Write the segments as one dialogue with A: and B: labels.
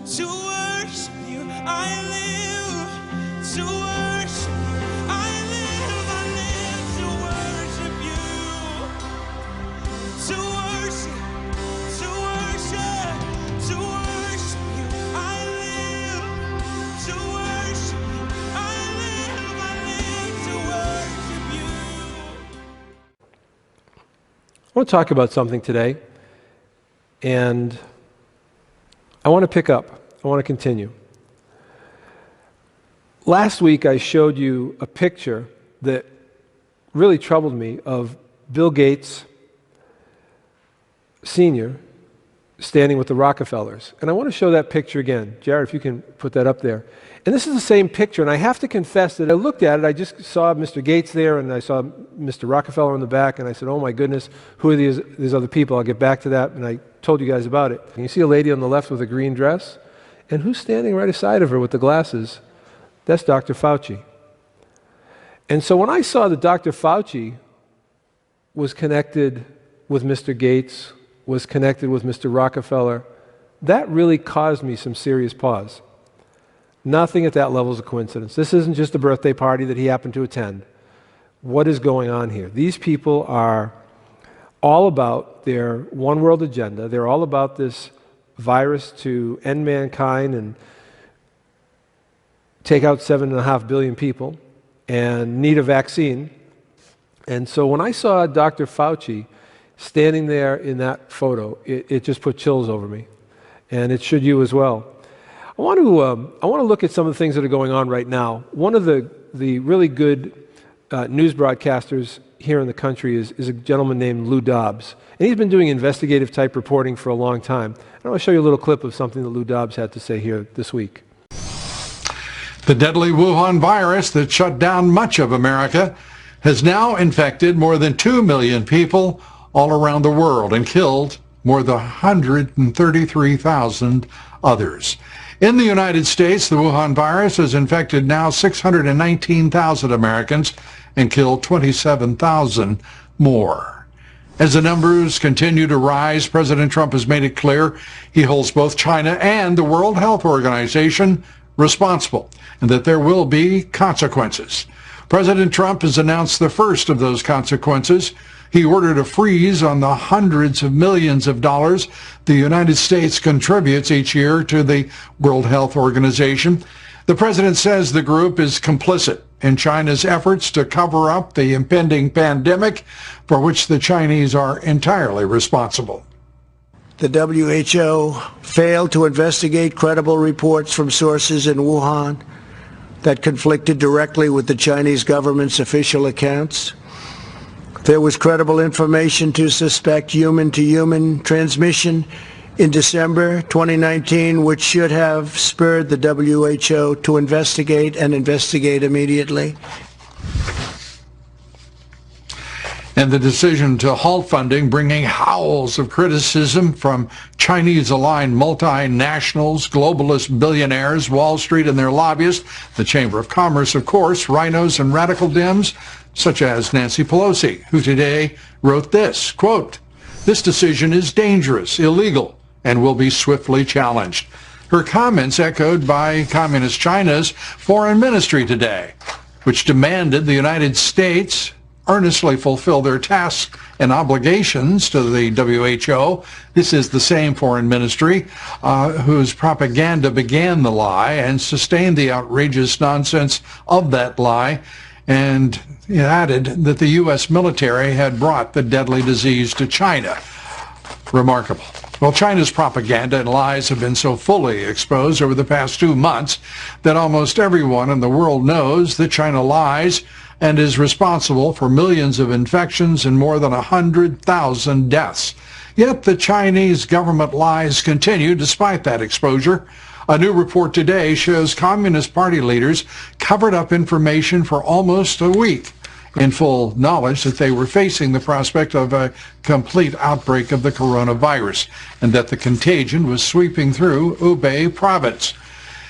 A: To worship you, I live. To worship you, I live to worship you. To worship, to worship, to worship you, I live. To worship you, I live to worship you.
B: I want to talk about something today, and I want to pick up. I want to continue. Last week I showed you a picture that really troubled me of Bill Gates Sr. standing with the Rockefellers. And I want to show that picture again. Jared, if you can put that up there. And this is the same picture, and I have to confess that I looked at it, I just saw Mr. Gates there, and I saw Mr. Rockefeller in the back, and I said, oh my goodness, who are these other people? I'll get back to that, and I told you guys about it. And you see a lady on the left with a green dress? And who's standing right aside of her with the glasses? That's Dr. Fauci. And so when I saw that Dr. Fauci was connected with Mr. Gates, was connected with Mr. Rockefeller, that really caused me some serious pause. Nothing at that level is a coincidence. This isn't just a birthday party that he happened to attend. What is going on here? These people are all about their one world agenda. They're all about this virus to end mankind and take out 7.5 billion people and need a vaccine. And so when I saw Dr. Fauci standing there in that photo, it just put chills over me. And it should you as well. I want to look at some of the things that are going on right now. One of the really good news broadcasters here in the country is a gentleman named Lou Dobbs. And he's been doing investigative type reporting for a long time. I want to show you a little clip of something that Lou Dobbs had to say here this week.
C: The deadly Wuhan virus that shut down much of America has now infected more than 2 million people all around the world and killed more than 133,000 others. In the United States, the Wuhan virus has infected now 619,000 Americans and killed 27,000 more. As the numbers continue to rise, President Trump has made it clear he holds both China and the World Health Organization responsible and that there will be consequences. President Trump has announced the first of those consequences. He ordered a freeze on the hundreds of millions of dollars the United States contributes each year to the World Health Organization. The president says the group is complicit in China's efforts to cover up the impending pandemic, for which the Chinese are entirely responsible.
D: The WHO failed to investigate credible reports from sources in Wuhan that conflicted directly with the Chinese government's official accounts. There was credible information to suspect human-to-human transmission in December 2019, which should have spurred the WHO to investigate and investigate immediately.
C: And the decision to halt funding, bringing howls of criticism from Chinese-aligned multinationals, globalist billionaires, Wall Street and their lobbyists, the Chamber of Commerce, of course, rhinos and radical Dems, such as Nancy Pelosi, who today wrote this, quote, "This decision is dangerous, illegal, and will be swiftly challenged." Her comments echoed by Communist China's foreign ministry today, which demanded the United States earnestly fulfill their tasks and obligations to the WHO. This is the same foreign ministry whose propaganda began the lie and sustained the outrageous nonsense of that lie, and it added that the U.S. military had brought the deadly disease to China. Remarkable. Well, China's propaganda and lies have been so fully exposed over the past 2 months that almost everyone in the world knows that China lies and is responsible for millions of infections and more than 100,000 deaths. Yet the Chinese government lies continue despite that exposure. A new report today shows Communist Party leaders covered up information for almost a week in full knowledge that they were facing the prospect of a complete outbreak of the coronavirus and that the contagion was sweeping through Hubei province.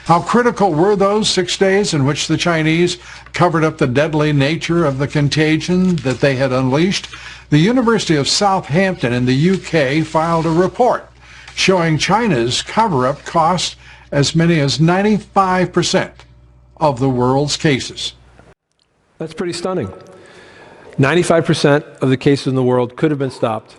C: How critical were those 6 days in which the Chinese covered up the deadly nature of the contagion that they had unleashed? The University of Southampton in the UK filed a report showing China's cover-up cost as many as 95% of the world's cases.
B: That's pretty stunning. 95% of the cases in the world could have been stopped,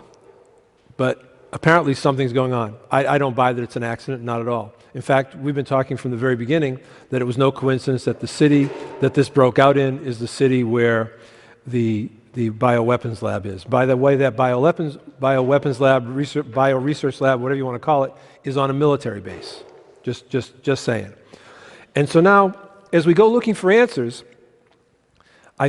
B: but apparently something's going on. I don't buy that it's an accident, not at all. In fact, we've been talking from the very beginning that it was no coincidence that the city that this broke out in is the city where the bioweapons lab is. By the way, that bioweapons lab, bioresearch lab, whatever you want to call it, is on a military base. Just saying. And so now, as we go looking for answers, I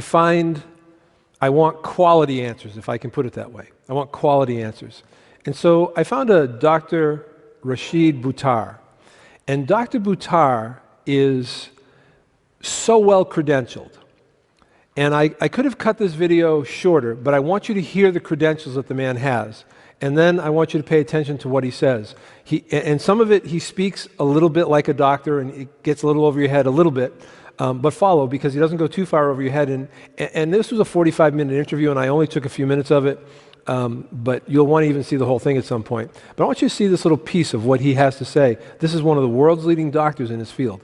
B: want quality answers, if I can put it that way. I want quality answers. And so I found a Dr. Rashid Buttar. And Dr. Buttar is so well credentialed. And I could have cut this video shorter, but I want you to hear the credentials that the man has. And then I want you to pay attention to what he says. And some of it, he speaks a little bit like a doctor, and it gets a little over your head a little bit. But follow, because he doesn't go too far over your head. And this was a 45-minute interview, and I only took a few minutes of it. But you'll want to even see the whole thing at some point. But I want you to see this little piece of what he has to say. This is one of the world's leading doctors in his field.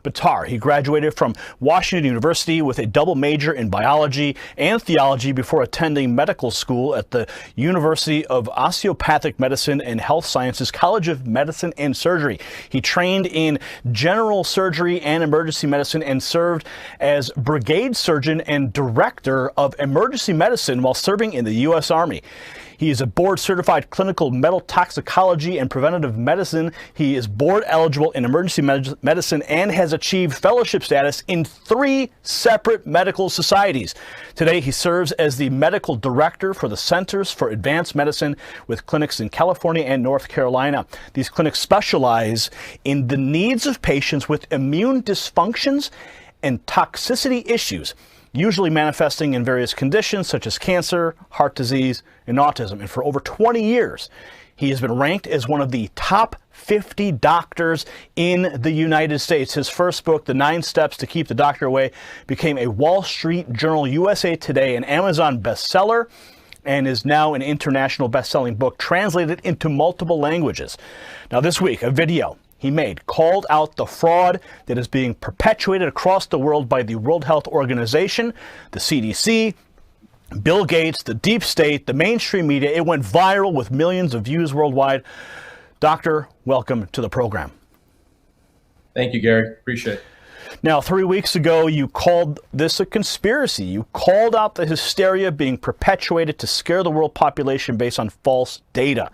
E: Buttar. He graduated from Washington University with a double major in biology and theology before attending medical school at the University of Osteopathic Medicine and Health Sciences College of Medicine and Surgery. He trained in general surgery and emergency medicine and served as brigade surgeon and director of emergency medicine while serving in the U.S. Army. He is a board-certified clinical metal toxicology and preventative medicine. He is board eligible in emergency medicine and has achieved fellowship status in 3 separate medical societies. Today, he serves as the medical director for the Centers for Advanced Medicine with clinics in California and North Carolina. These clinics specialize in the needs of patients with immune dysfunctions and toxicity issues, usually manifesting in various conditions such as cancer, heart disease, and autism. And for over 20 years, he has been ranked as one of the top 50 doctors in the United States. His first book, The 9 Steps to Keep the Doctor Away, became a Wall Street Journal, USA Today, and Amazon bestseller, and is now an international best-selling book translated into multiple languages. Now this week, a video he made called out the fraud that is being perpetuated across the world by the World Health Organization, the CDC, Bill Gates, the deep state, the mainstream media. It went viral with millions of views worldwide. Doctor, welcome to the program.
F: Thank you, Gary. Appreciate it.
E: Now, 3 weeks ago, you called this a conspiracy. You called out the hysteria being perpetuated to scare the world population based on false data.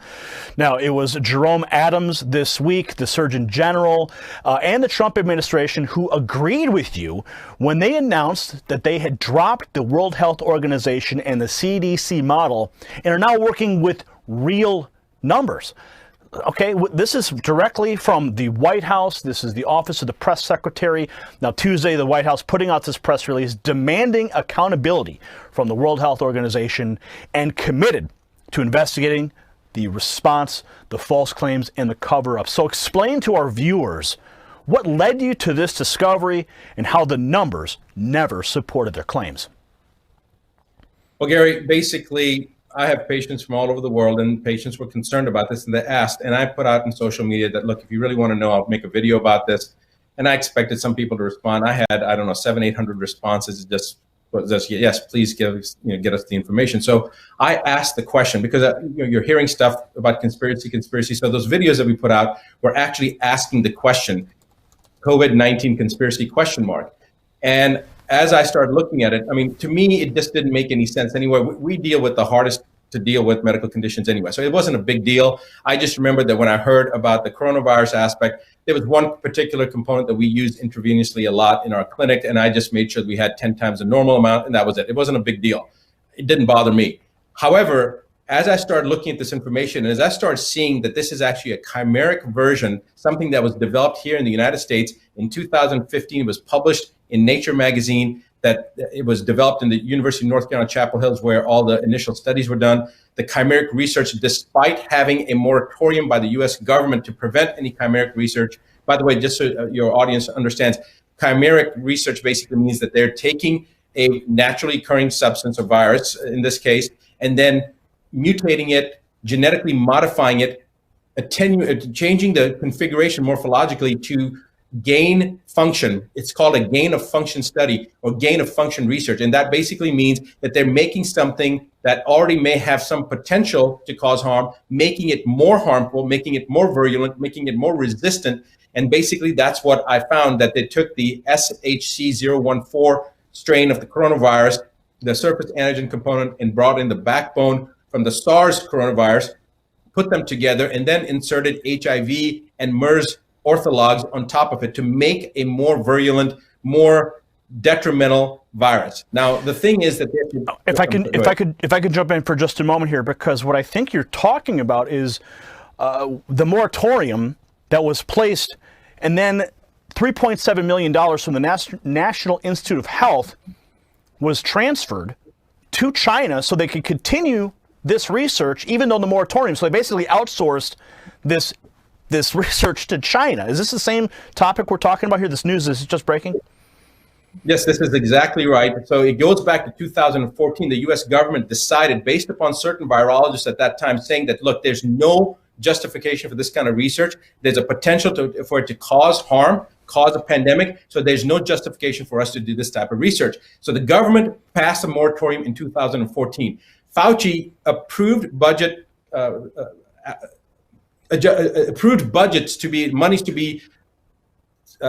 E: Now, it was Jerome Adams this week, the Surgeon General, and the Trump administration who agreed with you when they announced that they had dropped the World Health Organization and the CDC model and are now working with real numbers. Okay, this is directly from the White House. This is the Office of the Press Secretary. Now, Tuesday, the White House putting out this press release demanding accountability from the World Health Organization and committed to investigating the response, the false claims, and the cover-up. So explain to our viewers what led you to this discovery and how the numbers never supported their claims.
F: Well, Gary, basically, I have patients from all over the world, and patients were concerned about this, and they asked, and I put out in social media that, look, if you really want to know, I'll make a video about this. And I expected some people to respond. I had, I don't know, 700-800 responses. Just yes, please get us the information. So I asked the question because you're hearing stuff about conspiracy. So those videos that we put out were actually asking the question, COVID-19 conspiracy ? And as I started looking at it, I mean, to me, it just didn't make any sense anyway. We deal with the hardest to deal with medical conditions anyway. So it wasn't a big deal. I just remembered that when I heard about the coronavirus aspect, there was one particular component that we used intravenously a lot in our clinic, and I just made sure that we had 10 times the normal amount, and that was it. It wasn't a big deal. It didn't bother me. However, as I started looking at this information, and as I started seeing that this is actually a chimeric version, something that was developed here in the United States in 2015, it was published in Nature magazine, that it was developed in the University of North Carolina, Chapel Hill, where all the initial studies were done. The chimeric research, despite having a moratorium by the US government to prevent any chimeric research, by the way, just so your audience understands, chimeric research basically means that they're taking a naturally occurring substance or virus, in this case, and then mutating it, genetically modifying it changing the configuration morphologically to gain function. It's called a gain of function study or gain of function research. And that basically means that they're making something that already may have some potential to cause harm, making it more harmful, making it more virulent, making it more resistant. And basically that's what I found, that they took the SHC014 strain of the coronavirus, the surface antigen component, and brought in the backbone from the SARS coronavirus, put them together, and then inserted HIV and MERS orthologs on top of it to make a more virulent, more detrimental virus. Now, the thing is that
E: if I could jump in for just a moment here, because what I think you're talking about is the moratorium that was placed, and then $3.7 million from the National Institute of Health was transferred to China so they could continue this research, even though the moratorium. So they basically outsourced this research to China. Is this the same topic we're talking about here? This news is just breaking?
F: Yes, this is exactly right. So it goes back to 2014. The U.S. government decided, based upon certain virologists at that time, saying that, look, there's no justification for this kind of research. There's a potential for it to cause harm, cause a pandemic. So there's no justification for us to do this type of research. So the government passed a moratorium in 2014. Fauci approved approved budgets to be monies to be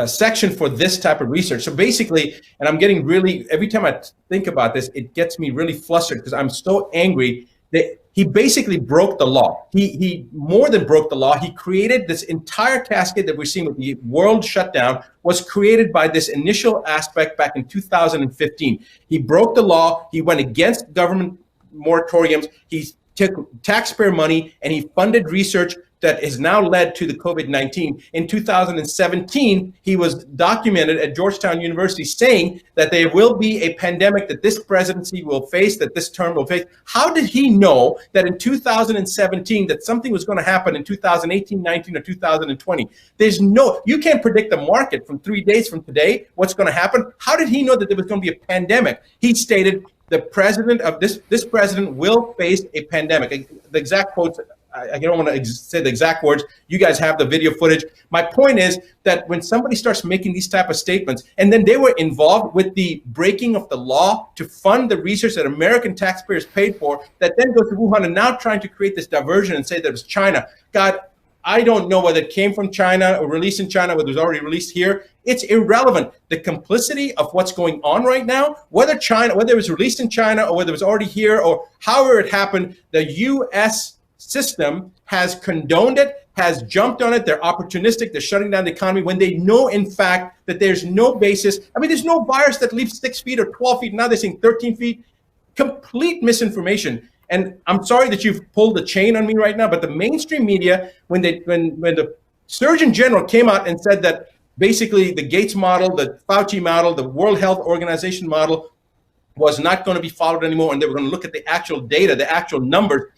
F: sectioned for this type of research. So basically, and I'm getting really, every time I think about this, it gets me really flustered because I'm so angry that he basically broke the law. He more than broke the law. He created this entire cascade that we're seeing with the world shutdown was created by this initial aspect back in 2015. He broke the law. He went against government moratoriums. He took taxpayer money and he funded research that has now led to the COVID-19. In 2017, he was documented at Georgetown University saying that there will be a pandemic that this presidency will face, that this term will face. How did he know that in 2017 that something was going to happen in 2018, 19, or 2020? You can't predict the market from 3 days from today, what's going to happen. How did he know that there was going to be a pandemic? He stated the president of this president will face a pandemic. The exact quotes, I don't want to say the exact words. You guys have the video footage. My point is that when somebody starts making these type of statements, and then they were involved with the breaking of the law to fund the research that American taxpayers paid for, that then goes to Wuhan and now trying to create this diversion and say that it was China. God, I don't know whether it came from China or released in China, whether it was already released here. It's irrelevant. The complicity of what's going on right now, whether it was released in China or whether it was already here or however it happened, the U.S. system has condoned it, has jumped on it. They're opportunistic. They're shutting down the economy when they know, in fact, that there's no basis. I mean, there's no virus that leaves 6 feet or 12 feet. Now they're saying 13 feet. Complete misinformation. And I'm sorry that you've pulled the chain on me right now, but the mainstream media, when the Surgeon General came out and said that basically the Gates model, the Fauci model, the World Health Organization model was not going to be followed anymore, and they were going to look at the actual data, the actual numbers,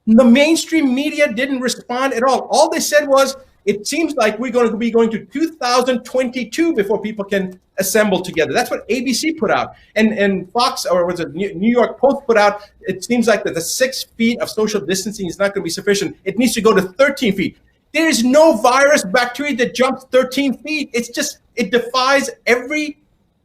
F: the mainstream media didn't respond at all. All they said was, it seems like we're going to be going to 2022 before people can assemble together. That's what ABC put out. And Fox, or was it New York Post put out, it seems like that the 6 feet of social distancing is not going to be sufficient. It needs to go to 13 feet. There is no virus, bacteria that jumps 13 feet. It defies every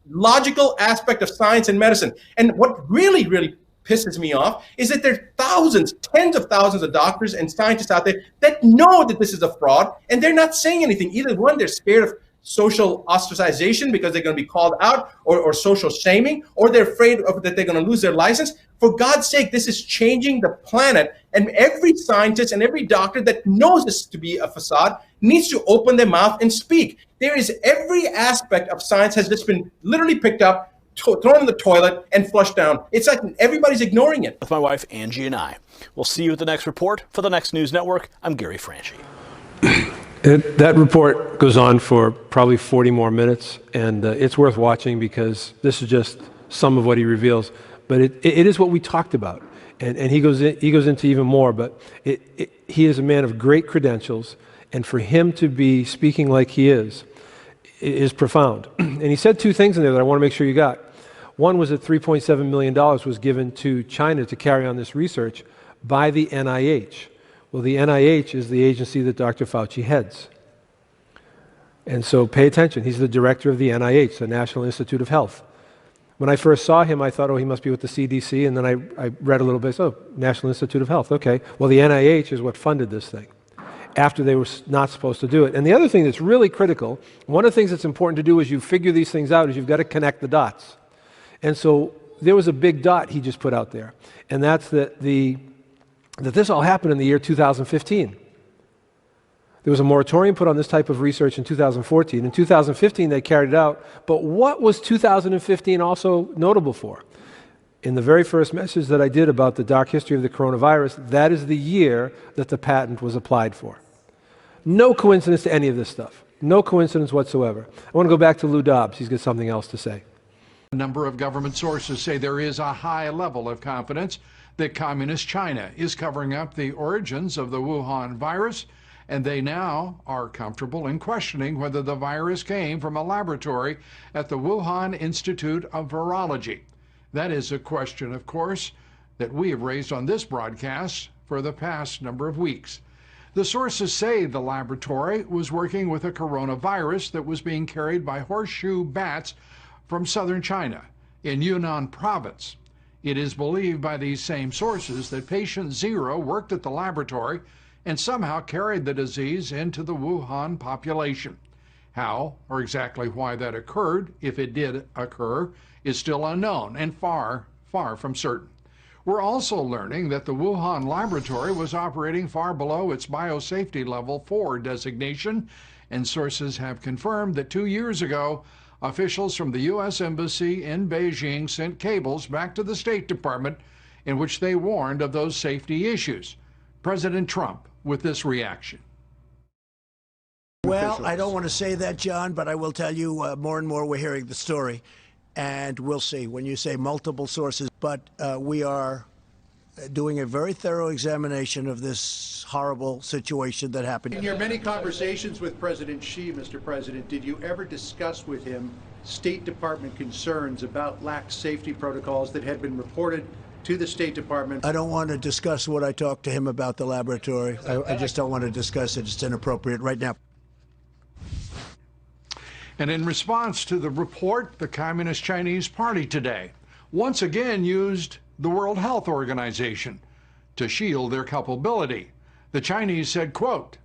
F: logical aspect of science and medicine. And what really, really pisses me off is that there are thousands, tens of thousands of doctors and scientists out there that know that this is a fraud, and they're not saying anything. Either one, they're scared of social ostracization because they're going to be called out, or social shaming, or they're afraid of that they're going to lose their license. For God's sake, this is changing the planet, and every scientist and every doctor that knows this to be a facade needs to open their mouth and speak. There is every aspect of science has just been literally picked up, thrown in the toilet, and flushed down. It's like everybody's ignoring it.
E: With my wife, Angie, and I. We'll see you at the next report. For the Next News Network, I'm Gary Franchi.
B: That report goes on for probably 40 more minutes, and it's worth watching because this is just some of what he reveals. But it is what we talked about, and he goes into even more. But he is a man of great credentials, and for him to be speaking like he is profound. And he said two things in there that I want to make sure you got. One was that $3.7 million was given to China to carry on this research by the NIH, Well, the NIH is the agency that Dr. Fauci heads. And so pay attention. He's the director of the NIH, the National Institute of Health. When I first saw him, I thought, oh, he must be with the CDC. And then I read a little bit. Oh, National Institute of Health. Okay. Well, the NIH is what funded this thing after they were not supposed to do it. And the other thing that's really critical, one of the things that's important to do as you figure these things out is you've got to connect the dots. And so there was a big dot he just put out there. And that's that this all happened in the year 2015. There was a moratorium put on this type of research in 2014. In 2015, they carried it out. But what was 2015 also notable for? In the very first message that I did about the dark history of the coronavirus, that is the year that the patent was applied for. No coincidence to any of this stuff. No coincidence whatsoever. I want to go back to Lou Dobbs. He's got something else to say.
C: A number of government sources say there is a high level of confidence that Communist China is covering up the origins of the Wuhan virus, and they now are comfortable in questioning whether the virus came from a laboratory at the Wuhan Institute of Virology. That is a question, of course, that we have raised on this broadcast for the past number of weeks. The sources say the laboratory was working with a coronavirus that was being carried by horseshoe bats from southern China in Yunnan province. It is believed by these same sources that patient 0 worked at the laboratory and somehow carried the disease into the Wuhan population. How or exactly why that occurred, if it did occur, is still unknown and far, far from certain. We're also learning that the Wuhan laboratory was operating far below its biosafety level 4 designation, and sources have confirmed that 2 years ago, officials from the U.S. Embassy in Beijing sent cables back to the State Department in which they warned of those safety issues. President Trump with this reaction.
D: Well, I don't want to say that, John, but I will tell you more and more we're hearing the story, and we'll see when you say multiple sources. But we are doing a very thorough examination of this horrible situation that happened.
G: In your many conversations with President Xi, Mr. President, did you ever discuss with him State Department concerns about lax safety protocols that had been reported to the State Department?
D: I don't want to discuss what I talked to him about the laboratory. I just don't want to discuss it. It's inappropriate right now.
C: And in response to the report, the Communist Chinese Party today once again used the World Health Organization to shield their culpability. The Chinese said, quote,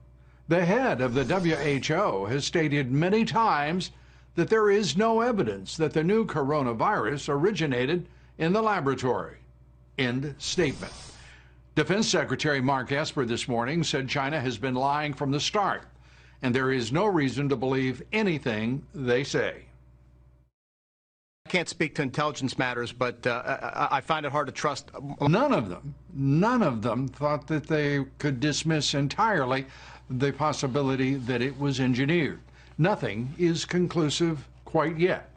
C: "The head of the WHO has stated many times that there is no evidence that the new coronavirus originated in the laboratory." End statement. Defense Secretary Mark Esper this morning said China has been lying from the start, and there is no reason to believe anything they say.
H: I can't speak to intelligence matters, but I find it hard to trust.
C: None of them thought that they could dismiss entirely the possibility that it was engineered. Nothing is conclusive quite yet.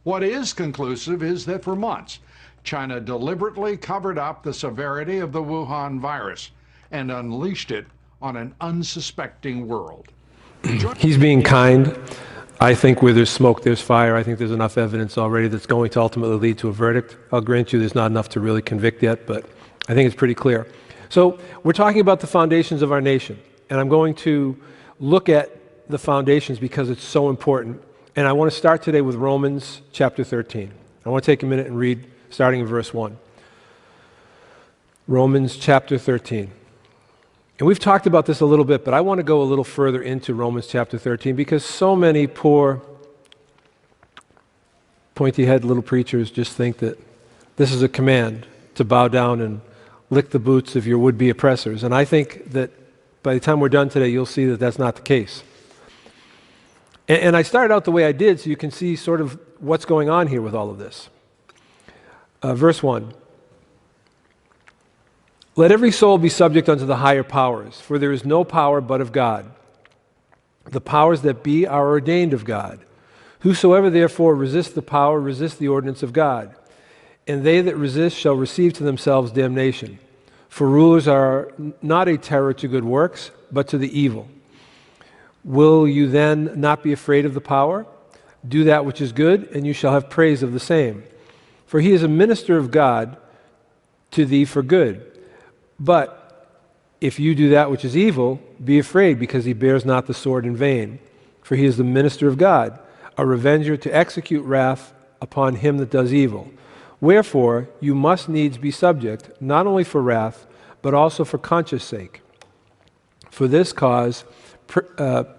C: What is conclusive is that for months, China deliberately covered up the severity of the Wuhan virus and unleashed it on an unsuspecting world.
B: He's being kind. I think where there's smoke, there's fire. I think there's enough evidence already that's going to ultimately lead to a verdict. I'll grant you there's not enough to really convict yet, but I think it's pretty clear. So we're talking about the foundations of our nation, and I'm going to look at the foundations because it's so important. And I want to start today with Romans chapter 13. I want to take a minute and read starting in verse 1. Romans chapter 13. And we've talked about this a little bit, but I want to go a little further into Romans chapter 13 because so many poor, pointy-head little preachers just think that this is a command to bow down and lick the boots of your would-be oppressors. And I think that by the time we're done today, you'll see that that's not the case. And I started out the way I did so you can see sort of what's going on here with all of this. Verse 1. Let every soul be subject unto the higher powers, for there is no power but of God. The powers that be are ordained of God. Whosoever therefore resists the power, resists the ordinance of God. And they that resist shall receive to themselves damnation. For rulers are not a terror to good works, but to the evil. Will you then not be afraid of the power? Do that which is good, and you shall have praise of the same. For he is a minister of God to thee for good. But if you do that which is evil, be afraid, because he bears not the sword in vain. For he is the minister of God, a revenger to execute wrath upon him that does evil. Wherefore you must needs be subject, not only for wrath, but also for conscience sake. For this cause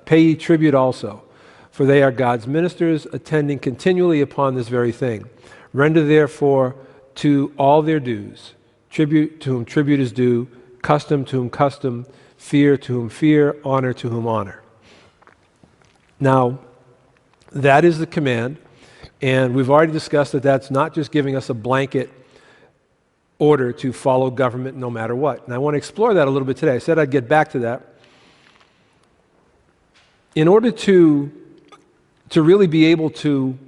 B: pay ye tribute also, for they are God's ministers, attending continually upon this very thing. Render therefore to all their dues, tribute to whom tribute is due, custom to whom custom, fear to whom fear, honor to whom honor. Now, that is the command, and we've already discussed that that's not just giving us a blanket order to follow government no matter what. And I want to explore that a little bit today. I said I'd get back to that. In order to really be able to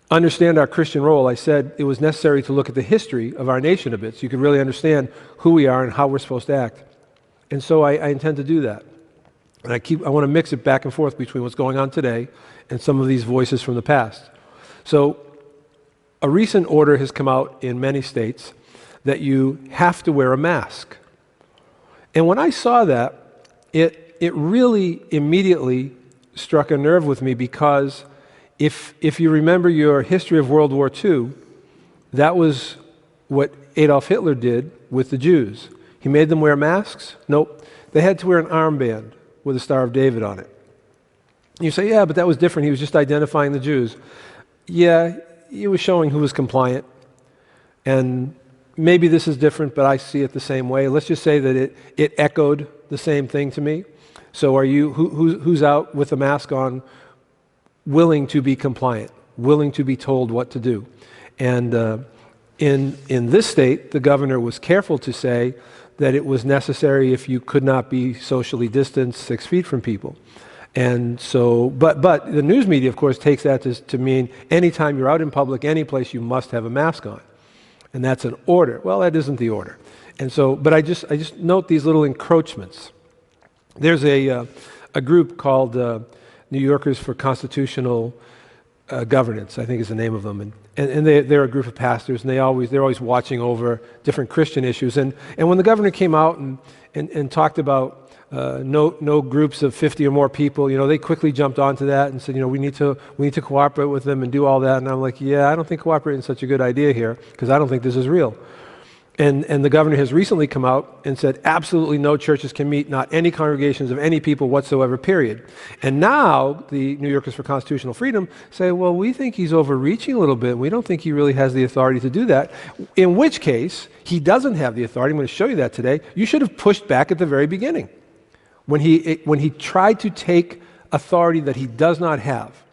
B: understand our Christian role, I said it was necessary to look at the history of our nation a bit so you could really understand who we are and how we're supposed to act. And so I intend to do that. And I want to mix it back and forth between what's going on today and some of these voices from the past. So a recent order has come out in many states that you have to wear a mask. And when I saw that, it really immediately struck a nerve with me, because if you remember your history of World War II, that was what Adolf Hitler did with the Jews. He made them wear masks? Nope. They had to wear an armband with a Star of David on it. You say, yeah, but that was different. He was just identifying the Jews. Yeah, he was showing who was compliant. And maybe this is different, but I see it the same way. Let's just say that it echoed the same thing to me. So are you, who's out with a mask on, willing to be compliant, willing to be told what to do? And in this state, the governor was careful to say that it was necessary if you could not be socially distanced 6 feet from people. And so, but the news media, of course, takes that to mean anytime you're out in public, any place, you must have a mask on. And that's an order. Well, that isn't the order. And so, but I just note these little encroachments. There's a group called New Yorkers for Constitutional Governance, I think is the name of them. And they're a group of pastors, and they're always watching over different Christian issues. And when the governor came out and talked about no groups of 50 or more people, they quickly jumped onto that and said, we need to cooperate with them and do all that. And I'm like, yeah, I don't think cooperating is such a good idea here, because I don't think this is real. And the governor has recently come out and said absolutely no churches can meet, not any congregations of any people whatsoever, period. And now the New Yorkers for Constitutional Freedom say, well, we think he's overreaching a little bit. We don't think he really has the authority to do that. In which case, he doesn't have the authority. I'm going to show you that today. You should have pushed back at the very beginning when he tried to take authority that he does not have.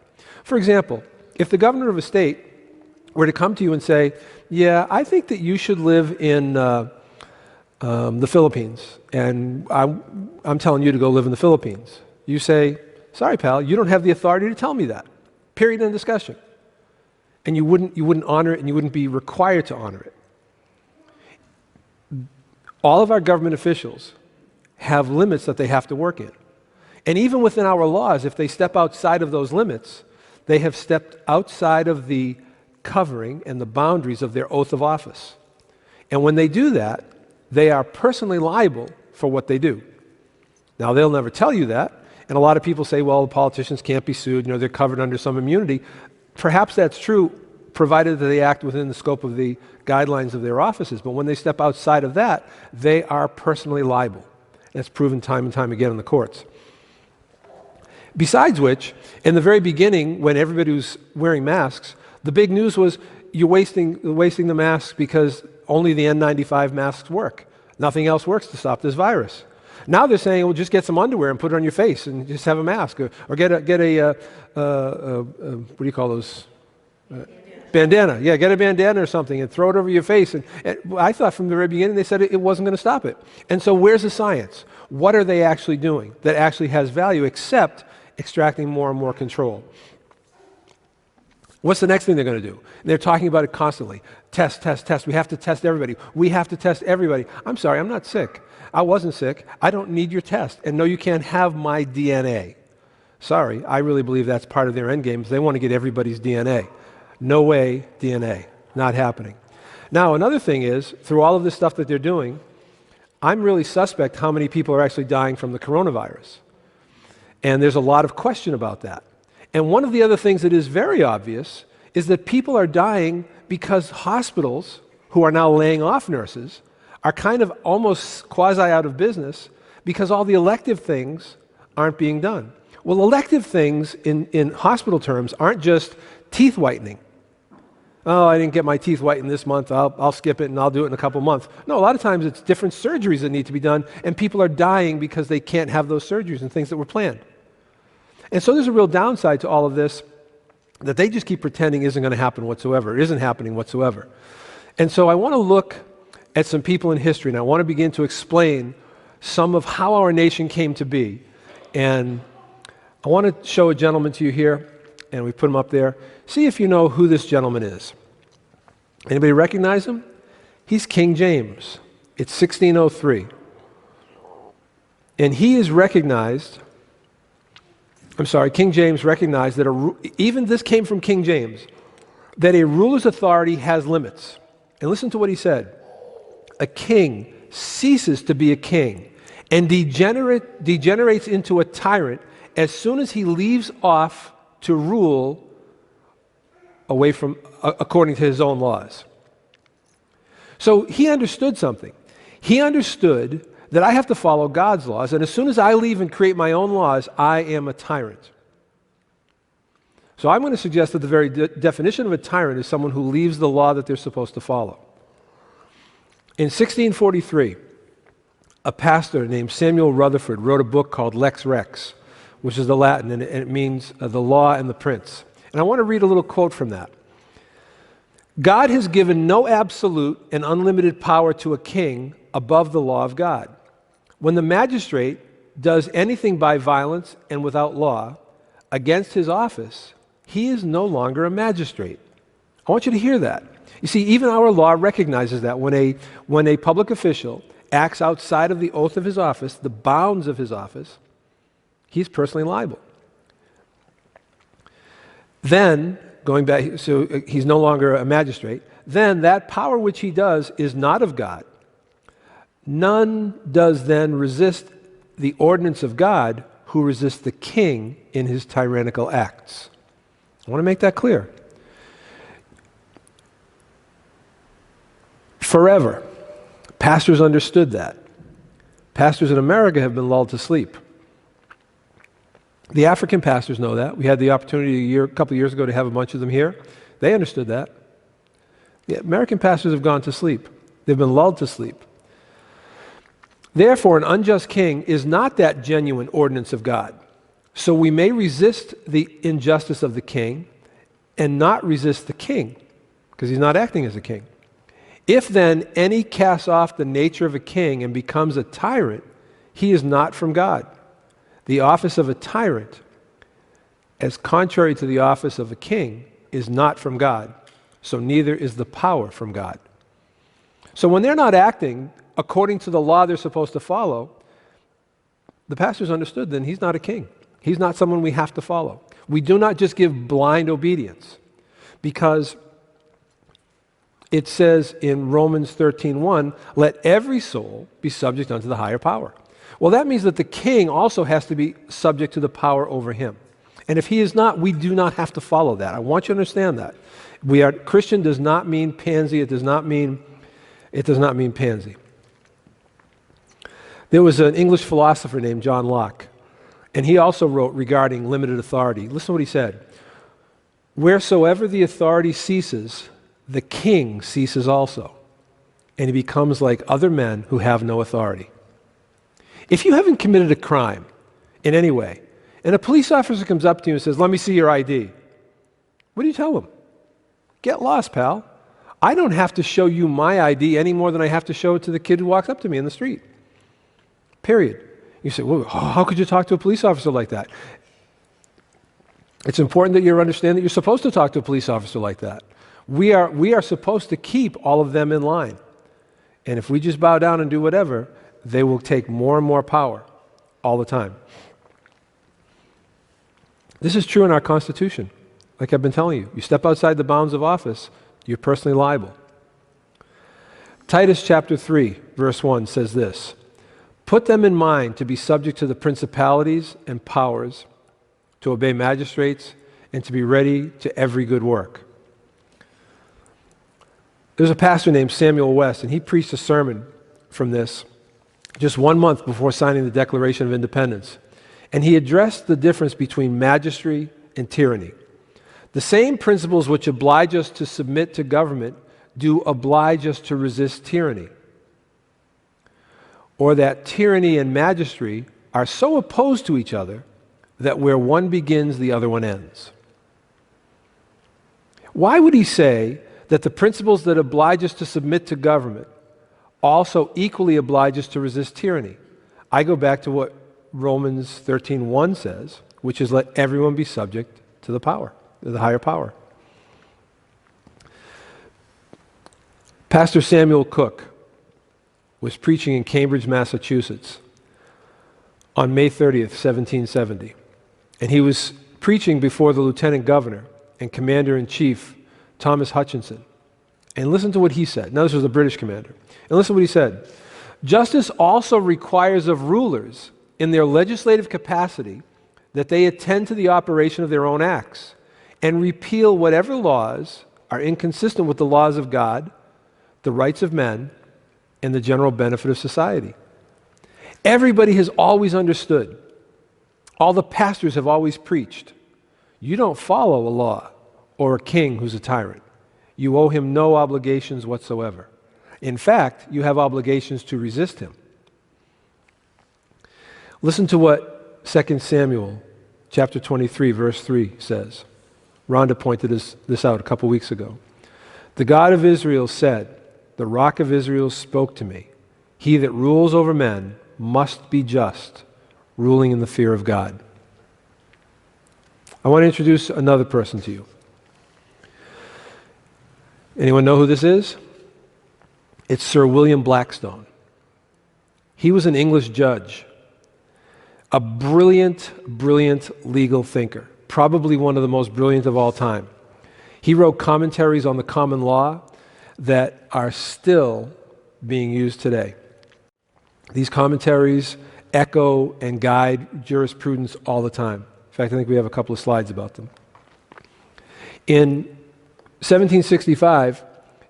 B: For example, if the governor of a state were to come to you and say, yeah, I think that you should live in the Philippines, and I'm telling you to go live in the Philippines. You say, sorry, pal, you don't have the authority to tell me that. Period, end discussion. And you wouldn't honor it, and you wouldn't be required to honor it. All of our government officials have limits that they have to work in. And even within our laws, if they step outside of those limits, they have stepped outside of the covering and the boundaries of their oath of office. And when they do that, they are personally liable for what they do. Now, they'll never tell you that, and a lot of people say, well, the politicians can't be sued, they're covered under some immunity. Perhaps that's true, provided that they act within the scope of the guidelines of their offices. But when they step outside of that, they are personally liable. That's proven time and time again in the courts. Besides which, in the very beginning, when everybody was wearing masks, the big news was you're wasting the masks because only the N95 masks work. Nothing else works to stop this virus. Now they're saying, well, just get some underwear and put it on your face and just have a mask, or get a what do you call those? Bandana. Yeah, get a bandana or something and throw it over your face. And I thought from the very beginning they said it wasn't going to stop it. And so where's the science? What are they actually doing that actually has value except extracting more and more control? What's the next thing they're going to do? They're talking about it constantly. Test, test, test. We have to test everybody. We have to test everybody. I'm sorry, I'm not sick. I wasn't sick. I don't need your test. And no, you can't have my DNA. Sorry, I really believe that's part of their end games. They want to get everybody's DNA. No way, DNA. Not happening. Now, another thing is, through all of this stuff that they're doing, I'm really suspect how many people are actually dying from the coronavirus. And there's a lot of question about that. And one of the other things that is very obvious is that people are dying because hospitals, who are now laying off nurses, are kind of almost quasi out of business because all the elective things aren't being done. Well, elective things in hospital terms aren't just teeth whitening. Oh, I didn't get my teeth whitened this month, I'll skip it and I'll do it in a couple months. No, a lot of times it's different surgeries that need to be done, and people are dying because they can't have those surgeries and things that were planned. And so there's a real downside to all of this that they just keep pretending isn't going to happen whatsoever. It isn't happening whatsoever. And so I want to look at some people in history, and I want to begin to explain some of how our nation came to be. And I want to show a gentleman to you here, and we put him up there. See if you know who this gentleman is. Anybody recognize him? He's King James. It's 1603. And he is recognized, King James recognized that even this came from King James, that a ruler's authority has limits. And listen to what he said. A king ceases to be a king and degenerates into a tyrant as soon as he leaves off to rule away from, according to his own laws. So he understood something. He understood that I have to follow God's laws, and as soon as I leave and create my own laws, I am a tyrant. So I'm going to suggest that the very definition of a tyrant is someone who leaves the law that they're supposed to follow. In 1643, a pastor named Samuel Rutherford wrote a book called Lex Rex, which is the Latin, and it means the law and the prince. And I want to read a little quote from that. God has given no absolute and unlimited power to a king above the law of God. When the magistrate does anything by violence and without law against his office, he is no longer a magistrate. I want you to hear that. You see, even our law recognizes that when a public official acts outside of the oath of his office, the bounds of his office, he's personally liable. Then, going back, so he's no longer a magistrate, then that power which he does is not of God. None does then resist the ordinance of God who resists the king in his tyrannical acts. I want to make that clear. Forever, pastors understood that. Pastors in America have been lulled to sleep. The African pastors know that. We had the opportunity a couple of years ago to have a bunch of them here. They understood that. The American pastors have gone to sleep. They've been lulled to sleep. Therefore, an unjust king is not that genuine ordinance of God. So we may resist the injustice of the king and not resist the king, because he's not acting as a king. If then any casts off the nature of a king and becomes a tyrant, he is not from God. The office of a tyrant, as contrary to the office of a king, is not from God. So neither is the power from God. So when they're not acting according to the law they're supposed to follow, the pastors understood then he's not a king. He's not someone we have to follow. We do not just give blind obedience, because it says in Romans 13:1, let every soul be subject unto the higher power. Well, that means that the king also has to be subject to the power over him. And if he is not, we do not have to follow that. I want you to understand that. Christian does not mean pansy. It does not mean pansy. There was an English philosopher named John Locke, and he also wrote regarding limited authority. Listen to what he said. Wheresoever the authority ceases, the king ceases also, and he becomes like other men who have no authority. If you haven't committed a crime in any way, and a police officer comes up to you and says, let me see your ID, what do you tell him? Get lost, pal. I don't have to show you my ID any more than I have to show it to the kid who walks up to me in the street. Period. You say, well, how could you talk to a police officer like that? It's important that you understand that you're supposed to talk to a police officer like that. We are supposed to keep all of them in line. And if we just bow down and do whatever, they will take more and more power all the time. This is true in our Constitution. Like I've been telling you, you step outside the bounds of office, you're personally liable. Titus chapter 3, verse 1 says this, "Put them in mind to be subject to the principalities and powers, to obey magistrates, and to be ready to every good work." There's a pastor named Samuel West, and he preached a sermon from this just 1 month before signing the Declaration of Independence. And he addressed the difference between majesty and tyranny. The same principles which oblige us to submit to government do oblige us to resist tyranny. Or that tyranny and majesty are so opposed to each other that where one begins, the other one ends. Why would he say that the principles that oblige us to submit to government also equally oblige us to resist tyranny? I go back to what Romans 13:1 says, which is let everyone be subject to the power, to the higher power. Pastor Samuel Cook was preaching in Cambridge, Massachusetts on May 30th, 1770. And he was preaching before the Lieutenant Governor and Commander-in-Chief, Thomas Hutchinson. And listen to what he said. Now, this was a British commander. And listen to what he said. "Justice also requires of rulers in their legislative capacity that they attend to the operation of their own acts and repeal whatever laws are inconsistent with the laws of God, the rights of men, and the general benefit of society." Everybody has always understood. All the pastors have always preached. You don't follow a law or a king who's a tyrant. You owe him no obligations whatsoever. In fact, you have obligations to resist him. Listen to what 2 Samuel chapter 23, verse 3 says. Rhonda pointed this out a couple weeks ago. "The God of Israel said, the rock of Israel spoke to me. He that rules over men must be just, ruling in the fear of God." I want to introduce another person to you. Anyone know who this is? It's Sir William Blackstone. He was an English judge, a brilliant, brilliant legal thinker, probably one of the most brilliant of all time. He wrote commentaries on the common law that are still being used today. These commentaries echo and guide jurisprudence all the time. In fact, I think we have a couple of slides about them. In 1765,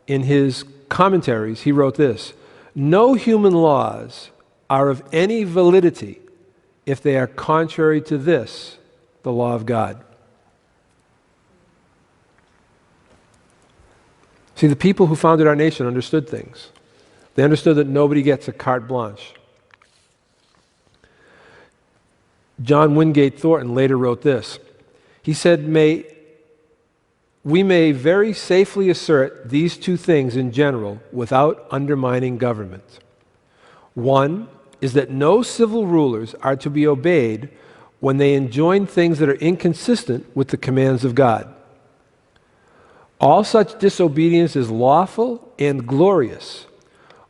B: in his commentaries, he wrote this: "No human laws are of any validity if they are contrary to this, the law of God." See, the people who founded our nation understood things. They understood that nobody gets a carte blanche. John Wingate Thornton later wrote this. He said, "We may very safely assert these two things in general without undermining government. One is that no civil rulers are to be obeyed when they enjoin things that are inconsistent with the commands of God. All such disobedience is lawful and glorious.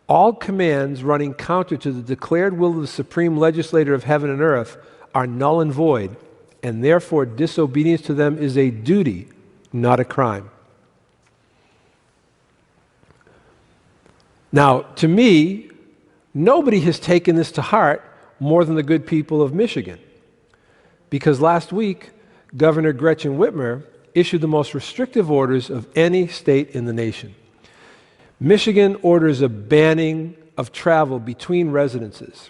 B: All commands running counter to the declared will of the supreme legislator of heaven and earth are null and void, and therefore disobedience to them is a duty, not a crime." Now, to me, nobody has taken this to heart more than the good people of Michigan, because last week, Governor Gretchen Whitmer issued the most restrictive orders of any state in the nation. Michigan orders a banning of travel between residences,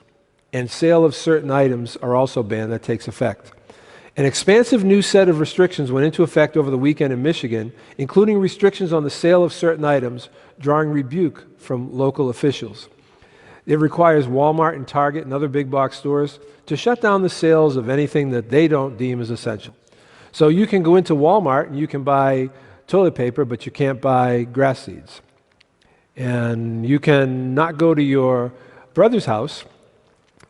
B: and sale of certain items are also banned. That takes effect. An expansive new set of restrictions went into effect over the weekend in Michigan, including restrictions on the sale of certain items, drawing rebuke from local officials. It requires Walmart and Target and other big box stores to shut down the sales of anything that they don't deem as essential. So you can go into Walmart and you can buy toilet paper, but you can't buy grass seeds. And you can not go to your brother's house,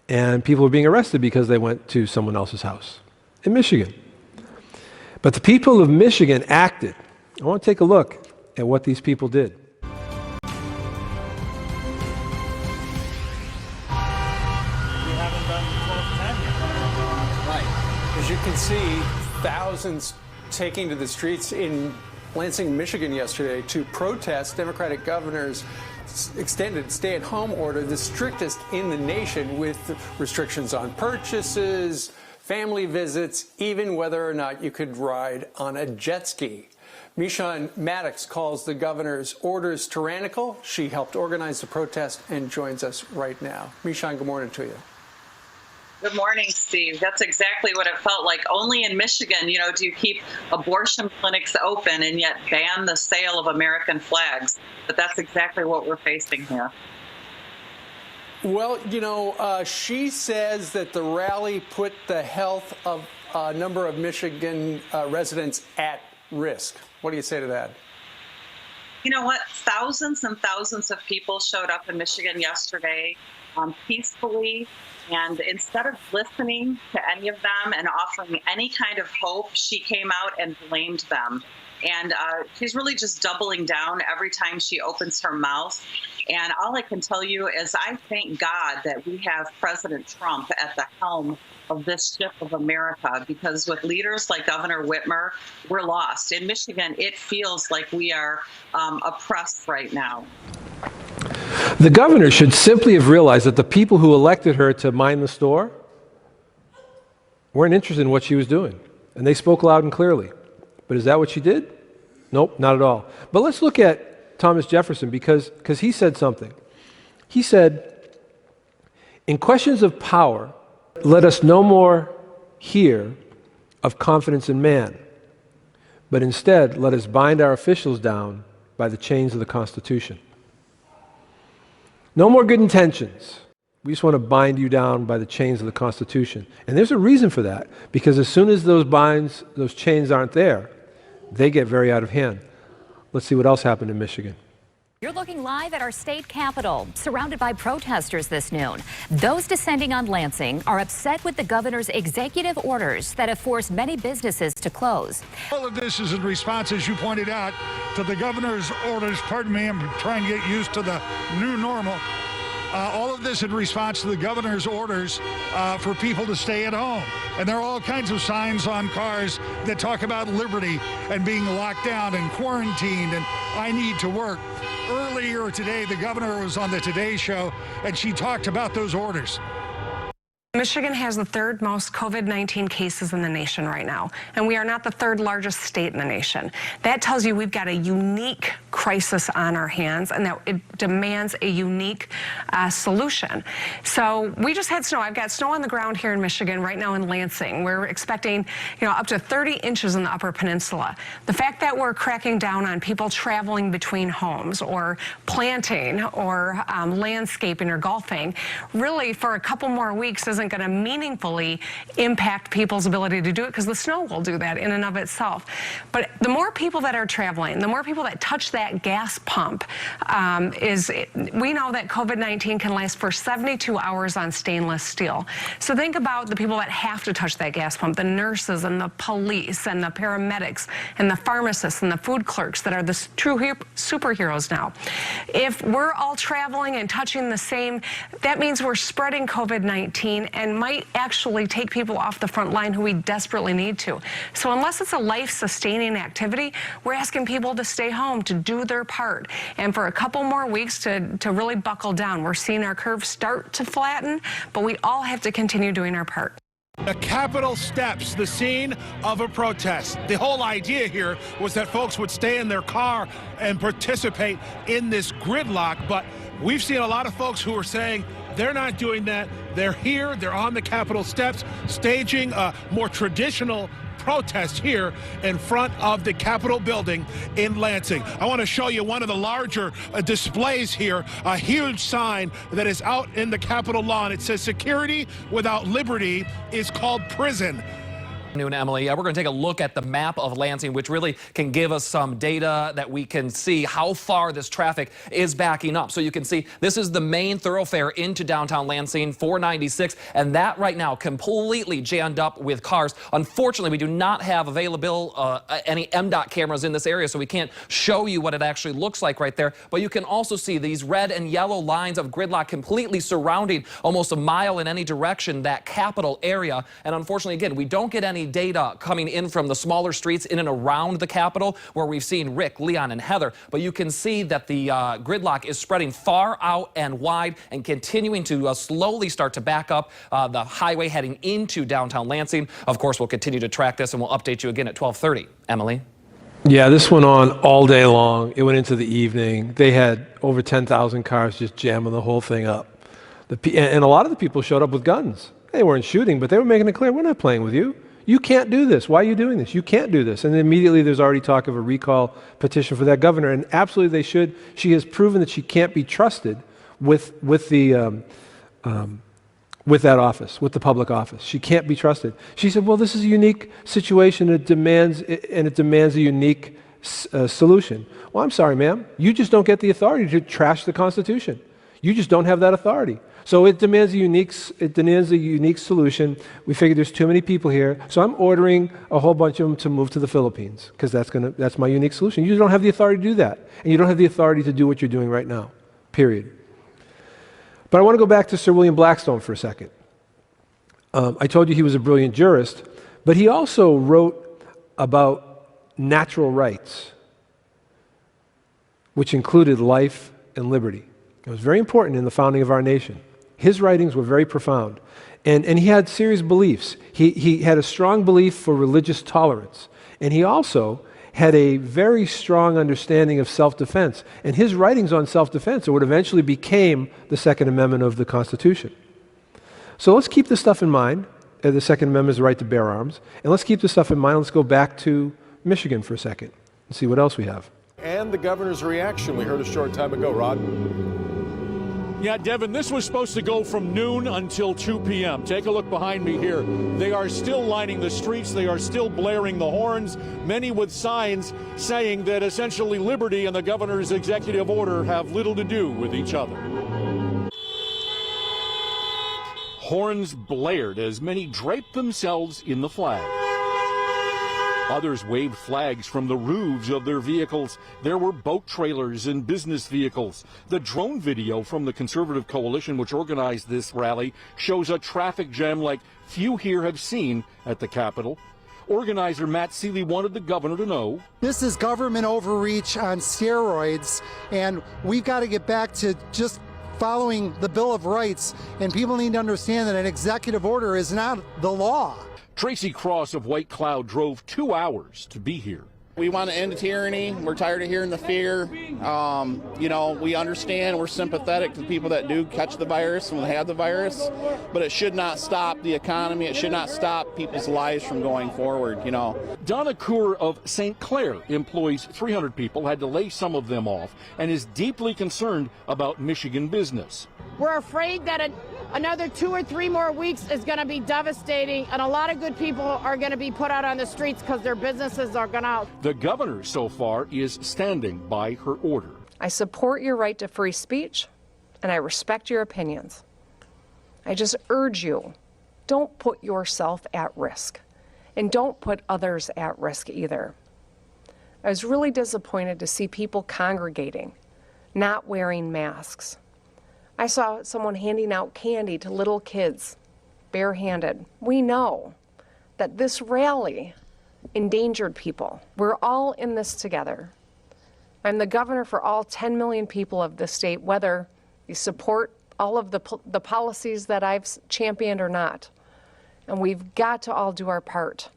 B: and people are being arrested because they went to someone else's house in Michigan. But the people of Michigan acted. I want to take a look at what these people did.
I: As you can see, thousands taking to the streets in Lansing, Michigan yesterday to protest Democratic Governor's extended stay-at-home order, the strictest in the nation, with restrictions on purchases, family visits, even whether or not you could ride on a jet ski. Michonne Maddox calls the governor's orders tyrannical. She helped organize the protest and joins us right now. Michonne, good morning to you.
J: Good morning, Steve. That's exactly what it felt like. Only in Michigan, do you keep abortion clinics open and yet ban the sale of American flags. But that's exactly what we're facing here.
I: Well, she says that the rally put the health of a number of Michigan residents at risk. What do you say to that?
J: You know what? Thousands and thousands of people showed up in Michigan yesterday peacefully. And instead of listening to any of them and offering any kind of hope, she came out and blamed them. And she's really just doubling down every time she opens her mouth. And all I can tell you is I thank God that we have President Trump at the helm of this ship of America, because with leaders like Governor Whitmer, we're lost. In Michigan, it feels like we are oppressed right now.
B: The governor should simply have realized that the people who elected her to mind the store weren't interested in what she was doing. And they spoke loud and clearly. But is that what she did? Nope, not at all. But let's look at Thomas Jefferson, because he said something. He said, in questions of power, let us no more hear of confidence in man, but instead let us bind our officials down by the chains of the Constitution. No more good intentions. We just want to bind you down by the chains of the Constitution. And there's a reason for that, because as soon as those chains aren't there, they get very out of hand. Let's see what else happened in Michigan.
K: You're looking live at our state capitol, surrounded by protesters this noon. Those descending on Lansing are upset with the governor's executive orders that have forced many businesses to close.
L: All of this is in response, as you pointed out, to the governor's orders. Pardon me, I'm trying to get used to the new normal. All of this in response to the governor's orders for people to stay at home. And there are all kinds of signs on cars that talk about liberty and being locked down and quarantined and I need to work. Earlier today, the governor was on the Today Show, and she talked about those orders.
M: Michigan has the third most COVID-19 cases in the nation right now, and we are not the third largest state in the nation. That tells you we've got a unique crisis on our hands and that it demands a unique solution. So we just had snow. I've got snow on the ground here in Michigan right now in Lansing. We're expecting, up to 30 inches in the Upper Peninsula. The fact that we're cracking down on people traveling between homes or planting or landscaping or golfing, really for a couple more weeks isn't going to meaningfully impact people's ability to do it, because the snow will do that in and of itself. But the more people that are traveling, the more people that touch that gas pump, we know that COVID-19 can last for 72 hours on stainless steel. So think about the people that have to touch that gas pump, the nurses and the police and the paramedics and the pharmacists and the food clerks that are the true superheroes now. If we're all traveling and touching the same, that means we're spreading COVID-19 and might actually take people off the front line who we desperately need to. So unless it's a life-sustaining activity, we're asking people to stay home, to do their part, and for a couple more weeks to really buckle down. We're seeing our curve start to flatten, but we all have to continue doing our part.
N: The Capitol steps, the scene of a protest. The whole idea here was that folks would stay in their car and participate in this gridlock, but we've seen a lot of folks who are saying they're not doing that. They're here, they're on the Capitol steps, staging a more traditional protest here in front of the Capitol building in Lansing. I want to show you one of the larger displays here, a huge sign that is out in the Capitol lawn. It says, "Security without liberty is called prison."
O: Emily, we're going to take a look at the map of Lansing, which really can give us some data that we can see how far this traffic is backing up. So you can see this is the main thoroughfare into downtown Lansing, 496, and that right now completely jammed up with cars. Unfortunately, we do not have available any MDOT cameras in this area, so we can't show you what it actually looks like right there. But you can also see these red and yellow lines of gridlock completely surrounding almost a mile in any direction that Capitol area. And unfortunately, again, we don't get any any data coming in from the smaller streets in and around the Capitol, where we've seen Rick, Leon, and Heather, but you can see that the gridlock is spreading far out and wide and continuing to slowly start to back up the highway heading into downtown Lansing. Of course, we'll continue to track this, and we'll update you again at 12:30. Emily?
B: Yeah, this went on all day long. It went into the evening. They had over 10,000 cars just jamming the whole thing up. And a lot of the people showed up with guns. They weren't shooting, but they were making it clear, we're not playing with you. You can't do this. Why are you doing this? You can't do this. And then immediately there's already talk of a recall petition for that governor, and absolutely they should. She has proven that she can't be trusted with that office, with the public office. She can't be trusted. She said, well, this is a unique situation. It demands a unique solution. Well, I'm sorry, ma'am. You just don't get the authority to trash the Constitution. You just don't have that authority. So it demands a unique solution. We figured there's too many people here, so I'm ordering a whole bunch of them to move to the Philippines, because that's my unique solution. You don't have the authority to do that, and you don't have the authority to do what you're doing right now, period. But I want to go back to Sir William Blackstone for a second. I told you he was a brilliant jurist, but he also wrote about natural rights, which included life and liberty. It was very important in the founding of our nation. His writings were very profound. And he had serious beliefs. He had a strong belief for religious tolerance. And he also had a very strong understanding of self-defense. And his writings on self-defense are what eventually became the Second Amendment of the Constitution. So let's keep this stuff in mind. The Second Amendment is the right to bear arms. And let's keep this stuff in mind. Let's go back to Michigan for a second and see what else we have.
P: And the governor's reaction we heard a short time ago, Rod.
Q: Yeah, Devin, this was supposed to go from noon until 2 p.m. Take a look behind me here. They are still lining the streets. They are still blaring the horns, many with signs saying that essentially liberty and the governor's executive order have little to do with each other. Horns blared as many draped themselves in the flag. Others waved flags from the roofs of their vehicles. There were boat trailers and business vehicles. The drone video from the Conservative Coalition, which organized this rally, shows a traffic jam like few here have seen at the Capitol. Organizer Matt Seeley wanted the governor to know.
R: This is government overreach on steroids, and we've got to get back to just following the Bill of Rights, and people need to understand that an executive order is not the law.
Q: Tracy Cross of White Cloud drove 2 hours to be here.
S: We want to end tyranny. We're tired of hearing the fear. We understand, we're sympathetic to people that do catch the virus and have the virus, but it should not stop the economy. It should not stop people's lives from going forward,
Q: Donna Coor of St. Clair employs 300 people, had to lay some of them off, and is deeply concerned about Michigan business.
T: We're afraid that another 2 or 3 more weeks is going to be devastating, and a lot of good people are going to be put out on the streets because their businesses are going to.
Q: The governor so far is standing by her order.
M: I support your right to free speech, and I respect your opinions. I just urge you, don't put yourself at risk, and don't put others at risk either. I was really disappointed to see people congregating, not wearing masks. I saw someone handing out candy to little kids, barehanded. We know that this rally endangered people. We're all in this together. I'm the governor for all 10 million people of this state, whether you support all of the policies that I've championed or not. And we've got to all do our part.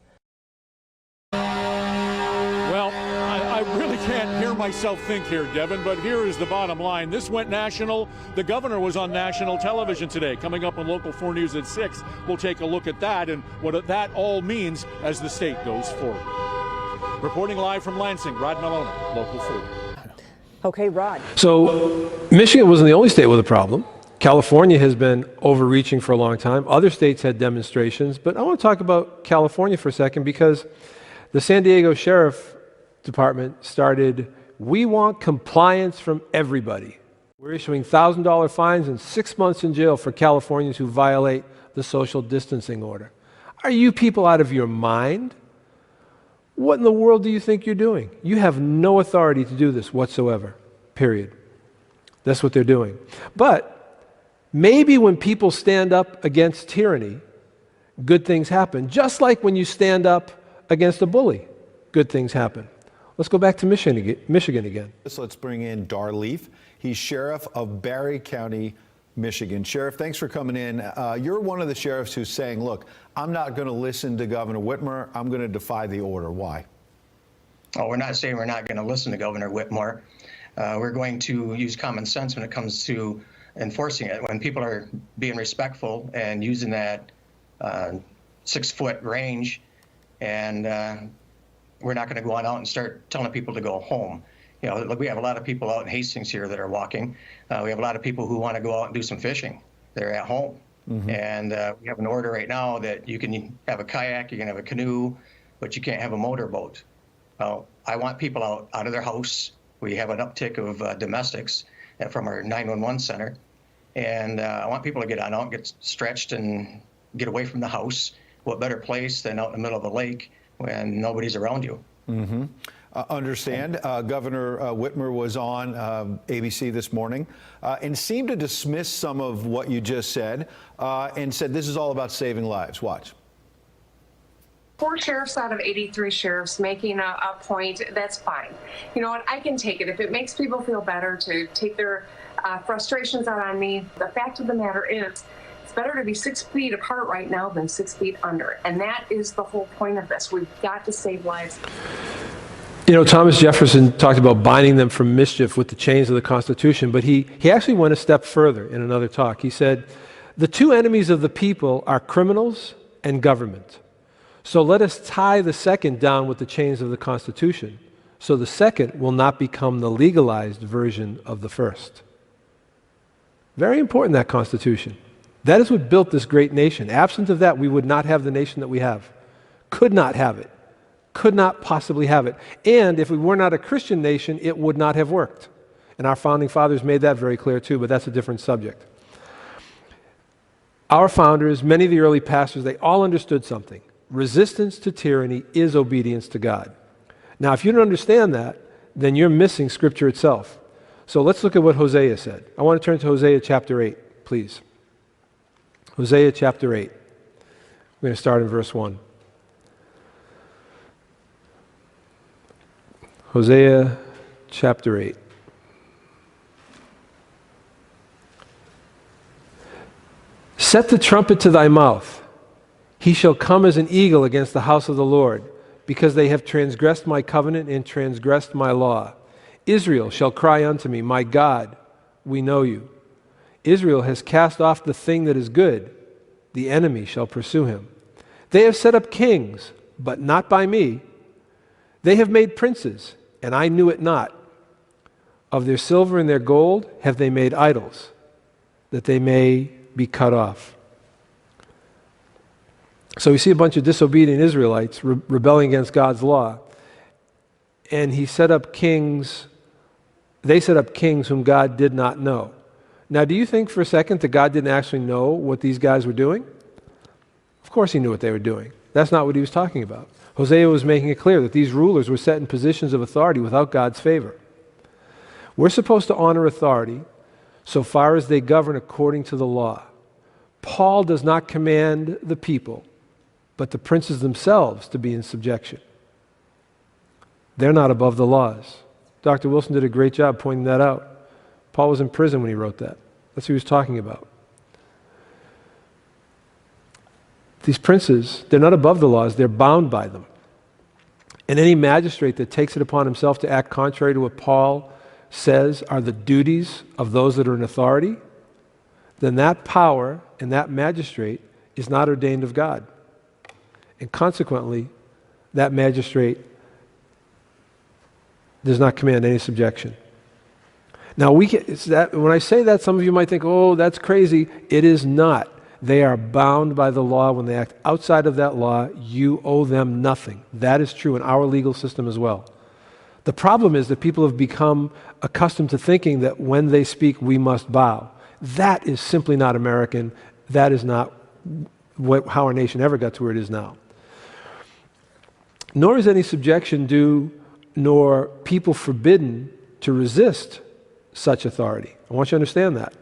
Q: Well, I really can't hear myself think here, Devin, but here is the bottom line. This went national. The governor was on national television today. Coming up on Local 4 News at 6, we'll take a look at that and what that all means as the state goes forward. Reporting live from Lansing, Rod Maloney, Local 4.
U: Okay, Rod.
B: So Michigan wasn't the only state with a problem. California has been overreaching for a long time. Other states had demonstrations, but I want to talk about California for a second because the San Diego Sheriff Department started, we want compliance from everybody. We're issuing $1,000 fines and 6 months in jail for Californians who violate the social distancing order. Are you people out of your mind? What in the world do you think you're doing? You have no authority to do this whatsoever, period. That's what they're doing. But maybe when people stand up against tyranny, good things happen. Just like when you stand up against a bully, good things happen. Let's go back to Michigan again.
A: Let's bring in Darleaf. He's sheriff of Barry County, Michigan. Sheriff, thanks for coming in. You're one of the sheriffs who's saying, look, I'm not going to listen to Governor Whitmer. I'm going to defy the order. Why?
V: Oh, we're not saying we're not going to listen to Governor Whitmer. We're going to use common sense when it comes to enforcing it. When people are being respectful and using that 6-foot range, and we're not going to go on out and start telling people to go home. You know, look, we have a lot of people out in Hastings here that are walking. We have a lot of people who want to go out and do some fishing. They're at home. Mm-hmm. And we have an order right now that you can have a kayak, you can have a canoe, but you can't have a motorboat. I want people out of their house. We have an uptick of domestics from our 911 center. And I want people to get on out and get stretched and get away from the house. What better place than out in the middle of a lake when nobody's around you?
A: Mm-hmm. Understand. Governor Whitmer was on ABC this morning and seemed to dismiss some of what you just said and said this is all about saving lives. Watch.
M: 4 sheriffs out of 83 sheriffs making a point, that's fine. You know what, I can take it. If it makes people feel better to take their frustrations out on me, the fact of the matter is, it's better to be 6 feet apart right now than 6 feet under. And that is the whole point of this. We've got to save lives.
B: You know, Thomas Jefferson talked about binding them from mischief with the chains of the Constitution, but he actually went a step further in another talk. He said, the 2 enemies of the people are criminals and government. So let us tie the second down with the chains of the Constitution, so the second will not become the legalized version of the first. Very important, that Constitution. That is what built this great nation. Absent of that, we would not have the nation that we have. Could not have it. Could not possibly have it. And if we were not a Christian nation, it would not have worked. And our founding fathers made that very clear too, but that's a different subject. Our founders, many of the early pastors, they all understood something. Resistance to tyranny is obedience to God. Now, if you don't understand that, then you're missing Scripture itself. So let's look at what Hosea said. I want to turn to Hosea chapter 8, please. Hosea chapter 8. We're going to start in verse 1. Hosea chapter 8. Set the trumpet to thy mouth. He shall come as an eagle against the house of the Lord, because they have transgressed my covenant and transgressed my law. Israel shall cry unto me, my God, we know you. Israel has cast off the thing that is good. The enemy shall pursue him. They have set up kings, but not by me. They have made princes, and I knew it not. Of their silver and their gold have they made idols, that they may be cut off. So we see a bunch of disobedient Israelites rebelling against God's law. And he set up kings, they set up kings whom God did not know. Now, do you think for a second that God didn't actually know what these guys were doing? Of course he knew what they were doing. That's not what he was talking about. Hosea was making it clear that these rulers were set in positions of authority without God's favor. We're supposed to honor authority so far as they govern according to the law. Paul does not command the people, but the princes themselves to be in subjection. They're not above the laws. Dr. Wilson did a great job pointing that out. Paul was in prison when he wrote that. That's what he was talking about. These princes, they're not above the laws, they're bound by them. And any magistrate that takes it upon himself to act contrary to what Paul says are the duties of those that are in authority, then that power and that magistrate is not ordained of God. And consequently, that magistrate does not command any subjection. Now, when I say that, some of you might think, oh, that's crazy. It is not. They are bound by the law. When they act outside of that law, you owe them nothing. That is true in our legal system as well. The problem is that people have become accustomed to thinking that when they speak, we must bow. That is simply not American. That is not how our nation ever got to where it is now. Nor is any subjection due, nor people forbidden to resist such authority. I want you to understand that.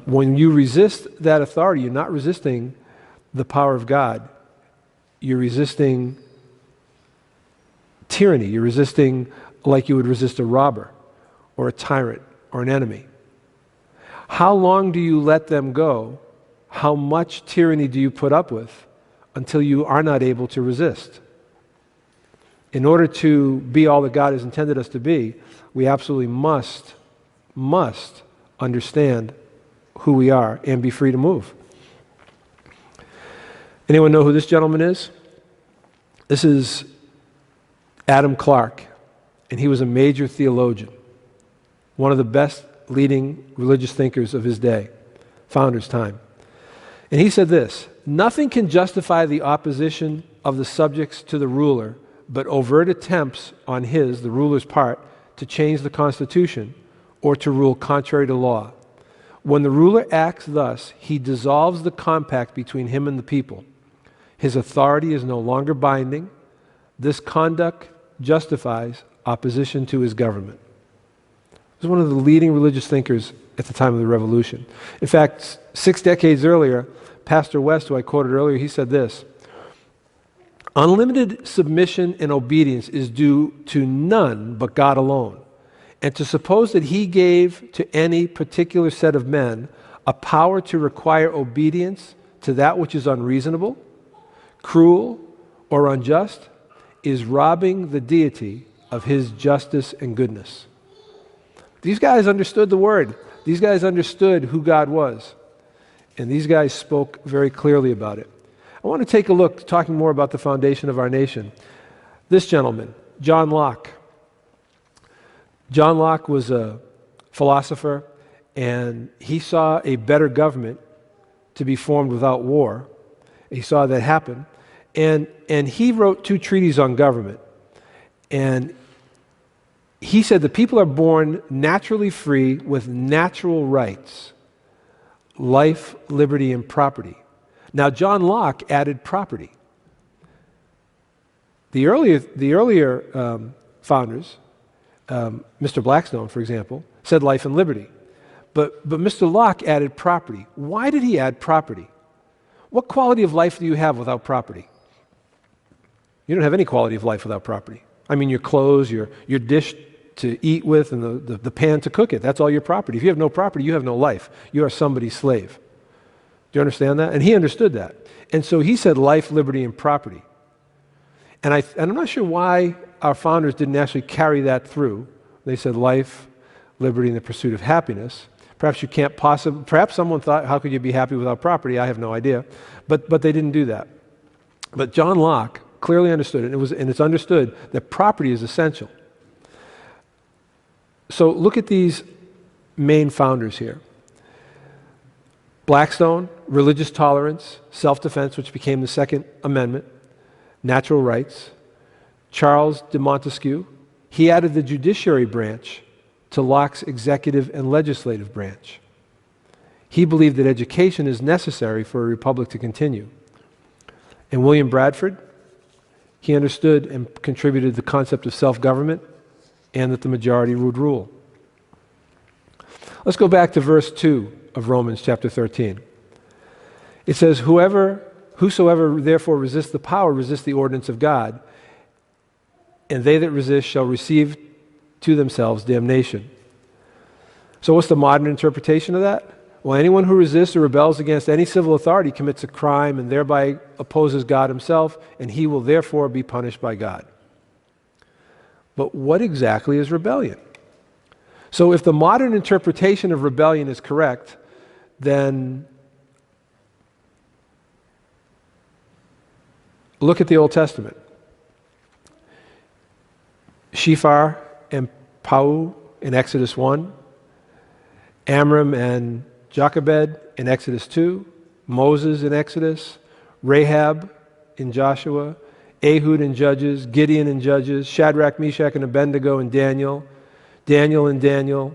B: When you resist that authority, you're not resisting the power of God, you're resisting tyranny. You're resisting like you would resist a robber or a tyrant or an enemy. How long do you let them go? How much tyranny do you put up with until you are not able to resist? In order to be all that God has intended us to be, we absolutely must understand who we are and be free to move. Anyone know who this gentleman is? This is Adam Clarke, and he was a major theologian, one of the best leading religious thinkers of his day, founder's time. And he said this: nothing can justify the opposition of the subjects to the ruler but overt attempts on the ruler's part, to change the Constitution or to rule contrary to law. When the ruler acts thus, he dissolves the compact between him and the people. His authority is no longer binding. This conduct justifies opposition to his government. He was one of the leading religious thinkers at the time of the Revolution. In fact, 6 decades earlier, Pastor West, who I quoted earlier, he said this: unlimited submission and obedience is due to none but God alone. And to suppose that he gave to any particular set of men a power to require obedience to that which is unreasonable, cruel, or unjust is robbing the deity of his justice and goodness. These guys understood the word. These guys understood who God was. And these guys spoke very clearly about it. I want to take a look, talking more about the foundation of our nation. This gentleman, John Locke. John Locke was a philosopher, and he saw a better government to be formed without war. He saw that happen. And he wrote 2 treatises on government. And he said the people are born naturally free with natural rights: life, liberty, and property. Now, John Locke added property. The earlier founders, Mr. Blackstone, for example, said life and liberty. But Mr. Locke added property. Why did he add property? What quality of life do you have without property? You don't have any quality of life without property. I mean, your clothes, your dish to eat with, and the pan to cook it. That's all your property. If you have no property, you have no life. You are somebody's slave. Do you understand that? And he understood that. And so he said life, liberty, and property. And I'm not sure why our founders didn't actually carry that through. They said life, liberty, and the pursuit of happiness. Perhaps someone thought, how could you be happy without property? I have no idea. But they didn't do that. But John Locke clearly understood it, and it's understood that property is essential. So look at these main founders here. Blackstone, religious tolerance, self-defense, which became the Second Amendment, natural rights. Charles de Montesquieu, he added the judiciary branch to Locke's executive and legislative branch. He believed that education is necessary for a republic to continue. And William Bradford, he understood and contributed the concept of self-government and that the majority would rule. Let's go back to verse 2 of Romans chapter 13. It says, whosoever therefore resists the power resists the ordinance of God, and they that resist shall receive to themselves damnation. So what's the modern interpretation of that? Well, anyone who resists or rebels against any civil authority commits a crime and thereby opposes God himself, and he will therefore be punished by God. But what exactly is rebellion? So if the modern interpretation of rebellion is correct, then look at the Old Testament. Shephar and Pau in Exodus 1, Amram and Jochebed in Exodus 2, Moses in Exodus, Rahab in Joshua, Ehud in Judges, Gideon in Judges, Shadrach, Meshach, and Abednego in Daniel, Daniel in Daniel,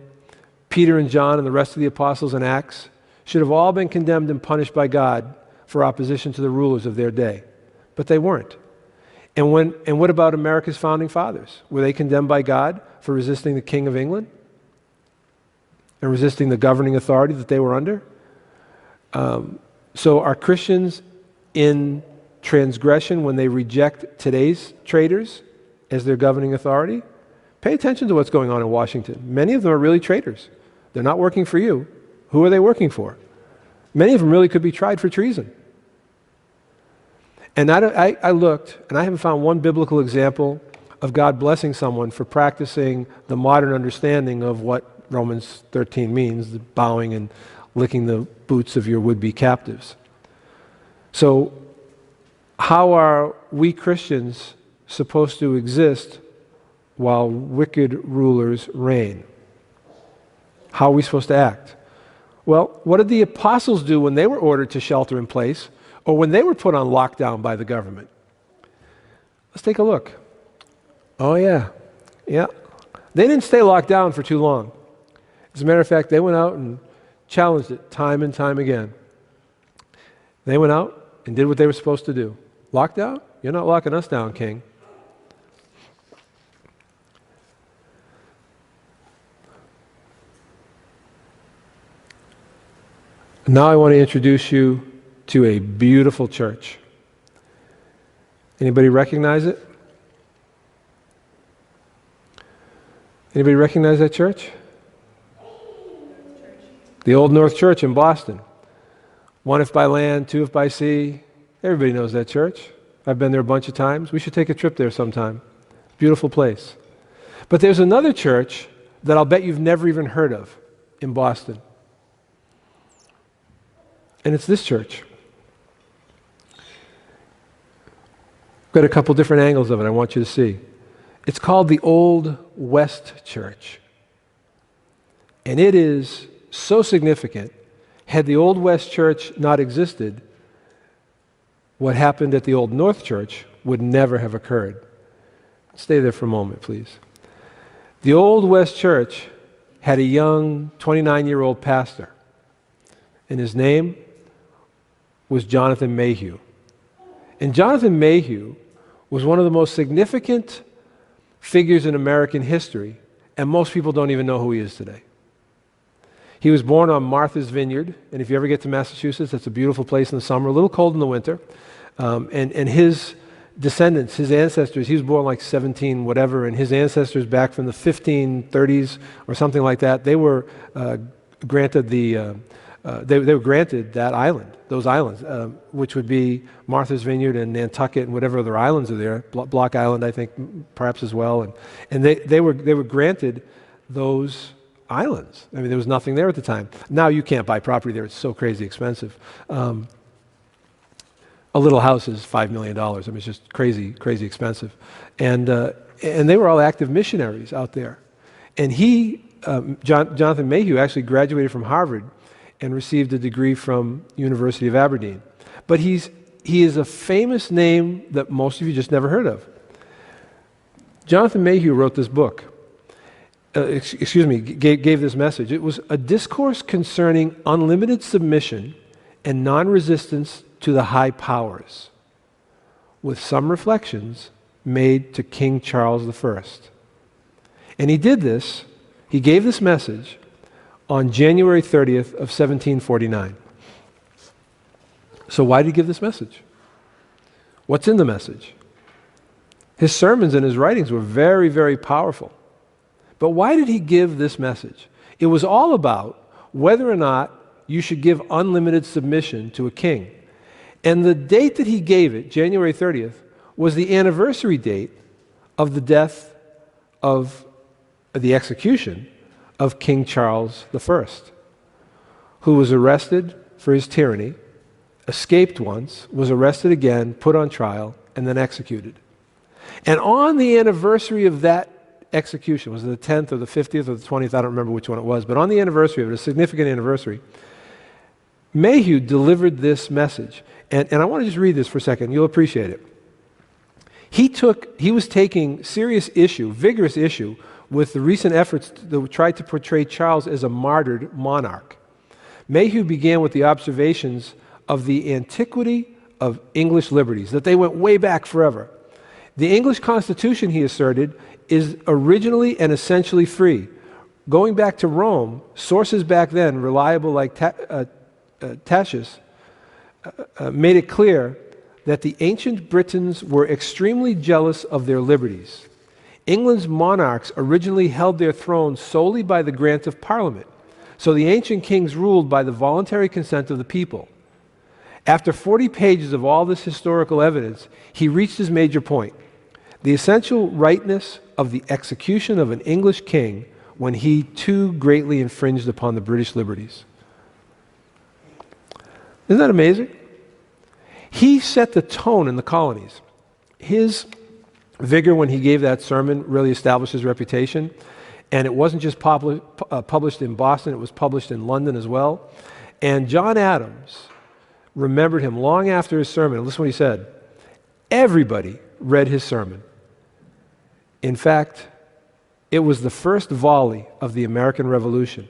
B: Peter and John and the rest of the apostles in Acts should have all been condemned and punished by God for opposition to the rulers of their day. But they weren't. And what about America's founding fathers? Were they condemned by God for resisting the King of England and resisting the governing authority that they were under? So are Christians in transgression when they reject today's traitors as their governing authority? Pay attention to what's going on in Washington. Many of them are really traitors. They're not working for you. Who are they working for? Many of them really could be tried for treason. And I looked, and I haven't found one biblical example of God blessing someone for practicing the modern understanding of what Romans 13 means, the bowing and licking the boots of your would-be captives. So how are we Christians supposed to exist while wicked rulers reign? How are we supposed to act? Well, what did the apostles do when they were ordered to shelter in place, or when they were put on lockdown by the government? Let's take a look. Oh yeah. They didn't stay locked down for too long. As a matter of fact, they went out and challenged it time and time again. They went out and did what they were supposed to do. Lockdown? You're not locking us down, King. Now I want to introduce you to a beautiful church. Anybody recognize it? Anybody recognize that church? The Old North Church in Boston. One if by land, two if by sea. Everybody knows that church. I've been there a bunch of times. We should take a trip there sometime. Beautiful place. But there's another church that I'll bet you've never even heard of in Boston. And it's this church. I've got a couple different angles of it I want you to see. It's called the Old West Church. And it is so significant. Had the Old West Church not existed, what happened at the Old North Church would never have occurred. Stay there for a moment, please. The Old West Church had a young 29-year-old pastor, and his name was Jonathan Mayhew. And Jonathan Mayhew was one of the most significant figures in American history, and most people don't even know who he is today. He was born on Martha's Vineyard, and if you ever get to Massachusetts, it's a beautiful place in the summer, a little cold in the winter. And his descendants, his ancestors, he was born like 17 whatever, and his ancestors back from the 1530s or something like that, they were granted they were granted that island, those islands, which would be Martha's Vineyard and Nantucket and whatever other islands are there, Block Island, I think, perhaps as well. And they were granted those islands. I mean, there was nothing there at the time. Now you can't buy property there; it's so crazy expensive. A little house is $5 million. I mean, it's just crazy, crazy expensive. And they were all active missionaries out there. And Jonathan Mayhew, actually graduated from Harvard and received a degree from University of Aberdeen. But he is a famous name that most of you just never heard of. Jonathan Mayhew wrote this book. Gave this message. It was a discourse concerning unlimited submission and non-resistance to the high powers, with some reflections made to King Charles I. And he gave this message on January 30th of 1749. So why did he give this message? What's in the message? His sermons and his writings were very, very powerful. But why did he give this message? It was all about whether or not you should give unlimited submission to a king. And the date that he gave it, January 30th, was the anniversary date of the death of the execution of King Charles I, who was arrested for his tyranny, escaped once, was arrested again, put on trial, and then executed. And on the anniversary of that execution, was it the 10th or the 50th or the 20th? I don't remember which one it was, but on the anniversary of it, a significant anniversary, Mayhew delivered this message. And I want to just read this for a second. You'll appreciate it. He was taking serious issue, vigorous issue, with the recent efforts that tried to portray Charles as a martyred monarch. Mayhew began with the observations of the antiquity of English liberties, that they went way back forever. The English Constitution, he asserted, is originally and essentially free. Going back to Rome, sources back then, reliable like Tacitus, made it clear that the ancient Britons were extremely jealous of their liberties. England's monarchs originally held their thrones solely by the grant of Parliament, so the ancient kings ruled by the voluntary consent of the people. After 40 pages of all this historical evidence, he reached his major point: the essential rightness of the execution of an English king when he too greatly infringed upon the British liberties. Isn't that amazing? He set the tone in the colonies. His vigor when he gave that sermon really established his reputation. And it wasn't just published in Boston, it was published in London as well. And John Adams remembered him long after his sermon. Listen to what he said. Everybody read his sermon. In fact, it was the first volley of the American Revolution.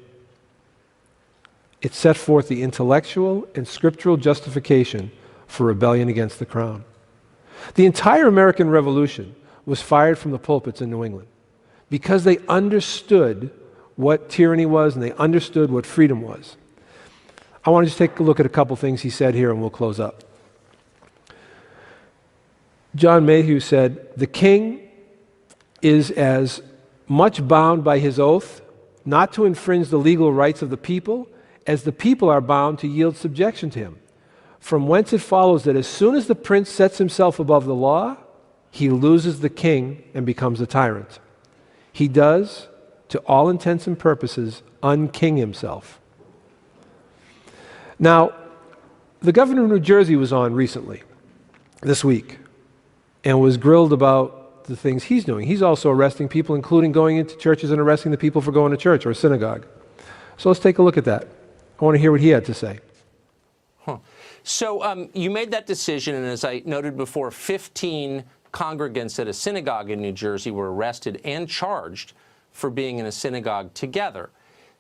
B: It set forth the intellectual and scriptural justification for rebellion against the crown. The entire American Revolution was fired from the pulpits in New England because they understood what tyranny was and they understood what freedom was. I want to just take a look at a couple things he said here and we'll close up. John Mayhew said, "The king is as much bound by his oath not to infringe the legal rights of the people as the people are bound to yield subjection to him. From whence it follows that as soon as the prince sets himself above the law, he loses the king and becomes a tyrant. He does, to all intents and purposes, unking himself." Now, the governor of New Jersey was on recently, this week, and was grilled about the things he's doing. He's also arresting people, including going into churches and arresting the people for going to church or a synagogue. So let's take a look at that. I want to hear what he had to say.
E: So you made that decision, and as I noted before, 15 congregants at a synagogue in New Jersey were arrested and charged for being in a synagogue together.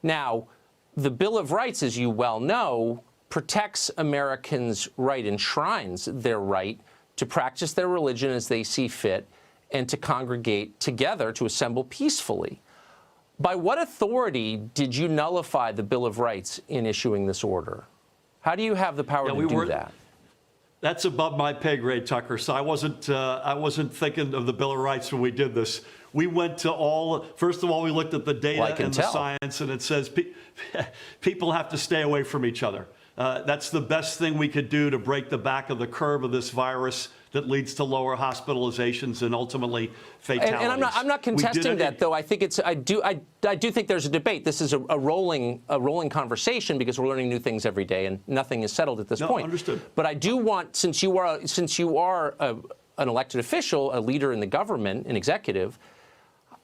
E: Now, the Bill of Rights, as you well know, protects Americans' right, enshrines their right to practice their religion as they see fit and to congregate together, to assemble peacefully. By what authority did you nullify the Bill of Rights in issuing this order? How do you have the power to do that?
F: That's above my pay grade, Tucker. So I wasn't thinking of the Bill of Rights when we did this. We went to first of all, we looked at the data and the science, and it says people have to stay away from each other. That's the best thing we could do to break the back of the curve of this virus that leads to lower hospitalizations and ultimately fatalities.
E: And I'm not contesting that, though. I think I do think there's a debate. This is a rolling conversation because we're learning new things every day, and nothing is settled at this point.
F: Understood.
E: But I do want, since you are an elected official, a leader in the government, an executive,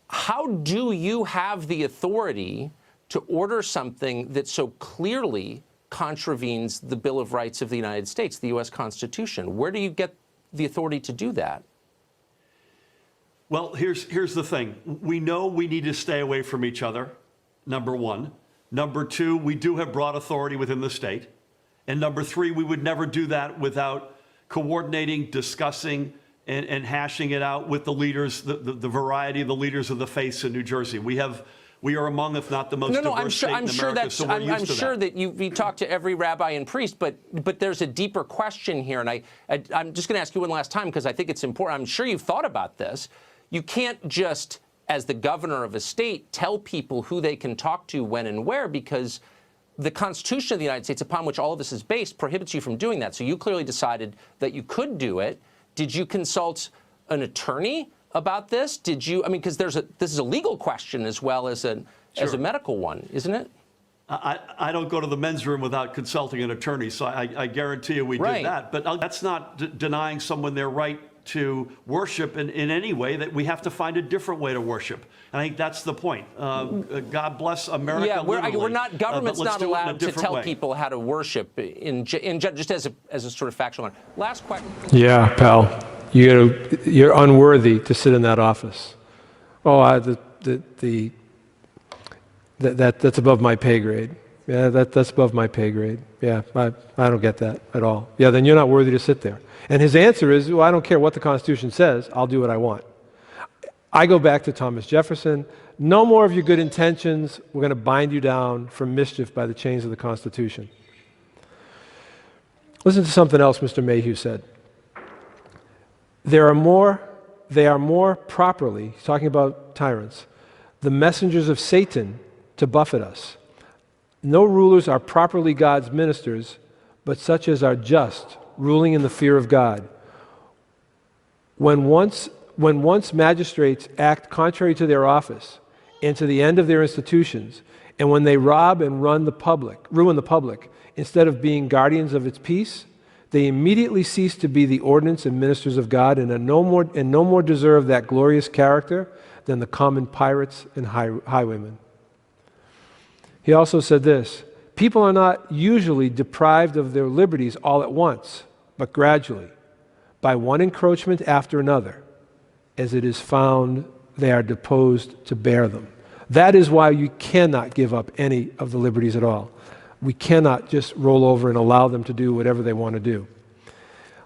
E: how do you have the authority to order something that so clearly contravenes the Bill of Rights of the United States, the U.S. Constitution? Where do you get the authority to do that?
F: Well, here's the thing. We know we need to stay away from each other, number one. Number two, we do have broad authority within the state. And number three, we would never do that without coordinating, discussing, and hashing it out with the leaders, the variety of the leaders of the faith in New Jersey. We are among, if not the most diverse state in America, so we're used to that.
E: I'm sure that you talk to every rabbi and priest, but there's a deeper question here, and I'm just going to ask you one last time because I think it's important. I'm sure you've thought about this. You can't just, as the governor of a state, tell people who they can talk to when and where, because the Constitution of the United States, upon which all of this is based, prohibits you from doing that. So you clearly decided that you could do it. Did you consult an attorney about this? Did you? I mean, because this is a legal question as well as a medical one, isn't it?
F: I don't go to the men's room without consulting an attorney, so I guarantee you we did that. But that's not denying someone their right to worship in any way. That we have to find a different way to worship. And I think that's the point. God bless America.
E: Yeah, we're not. Government's not allowed to tell people how to worship just as a sort of factual matter. Last question.
B: Yeah, pal. You're unworthy to sit in that office. Oh, that's above my pay grade. Yeah, that's above my pay grade. Yeah, I don't get that at all. Yeah, then you're not worthy to sit there. And his answer is, well, I don't care what the Constitution says. I'll do what I want. I go back to Thomas Jefferson. No more of your good intentions. We're going to bind you down from mischief by the chains of the Constitution. Listen to something else Mr. Mayhew said. They are more properly, he's talking about tyrants, the messengers of Satan to buffet us. No rulers are properly God's ministers, but such as are just, ruling in the fear of God. When once magistrates act contrary to their office and to the end of their institutions, and when they rob and ruin the public, instead of being guardians of its peace, they immediately cease to be the ordinance and ministers of God, and no more deserve that glorious character than the common pirates and highwaymen. He also said this: people are not usually deprived of their liberties all at once, but gradually, by one encroachment after another, as it is found they are disposed to bear them. That is why you cannot give up any of the liberties at all. We cannot just roll over and allow them to do whatever they want to do.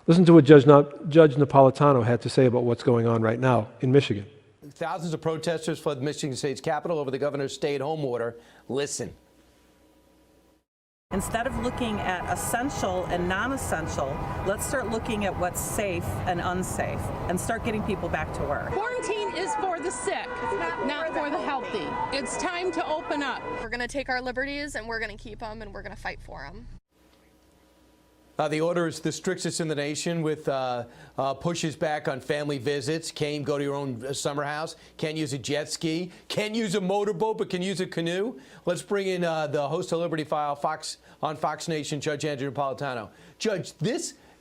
B: Listen to what Judge Napolitano had to say about what's going on right now in Michigan.
D: Thousands of protesters fled Michigan State's Capitol over the governor's stay-at-home order. Listen.
G: Instead of looking at essential and non-essential, let's start looking at what's safe and unsafe and start getting people back to work.
W: Quarantine is for the sick, not for the healthy. It's time to open up.
X: We're going to take our liberties and we're going to keep them and we're going to fight for them.
D: The order is the strictest in the nation, with pushes back on family visits. Can't go to your own summer house. Can't use a jet ski. Can't use a motorboat, but can use a canoe. Let's bring in the host of Liberty File, on Fox Nation, Judge Andrew Napolitano. Judge,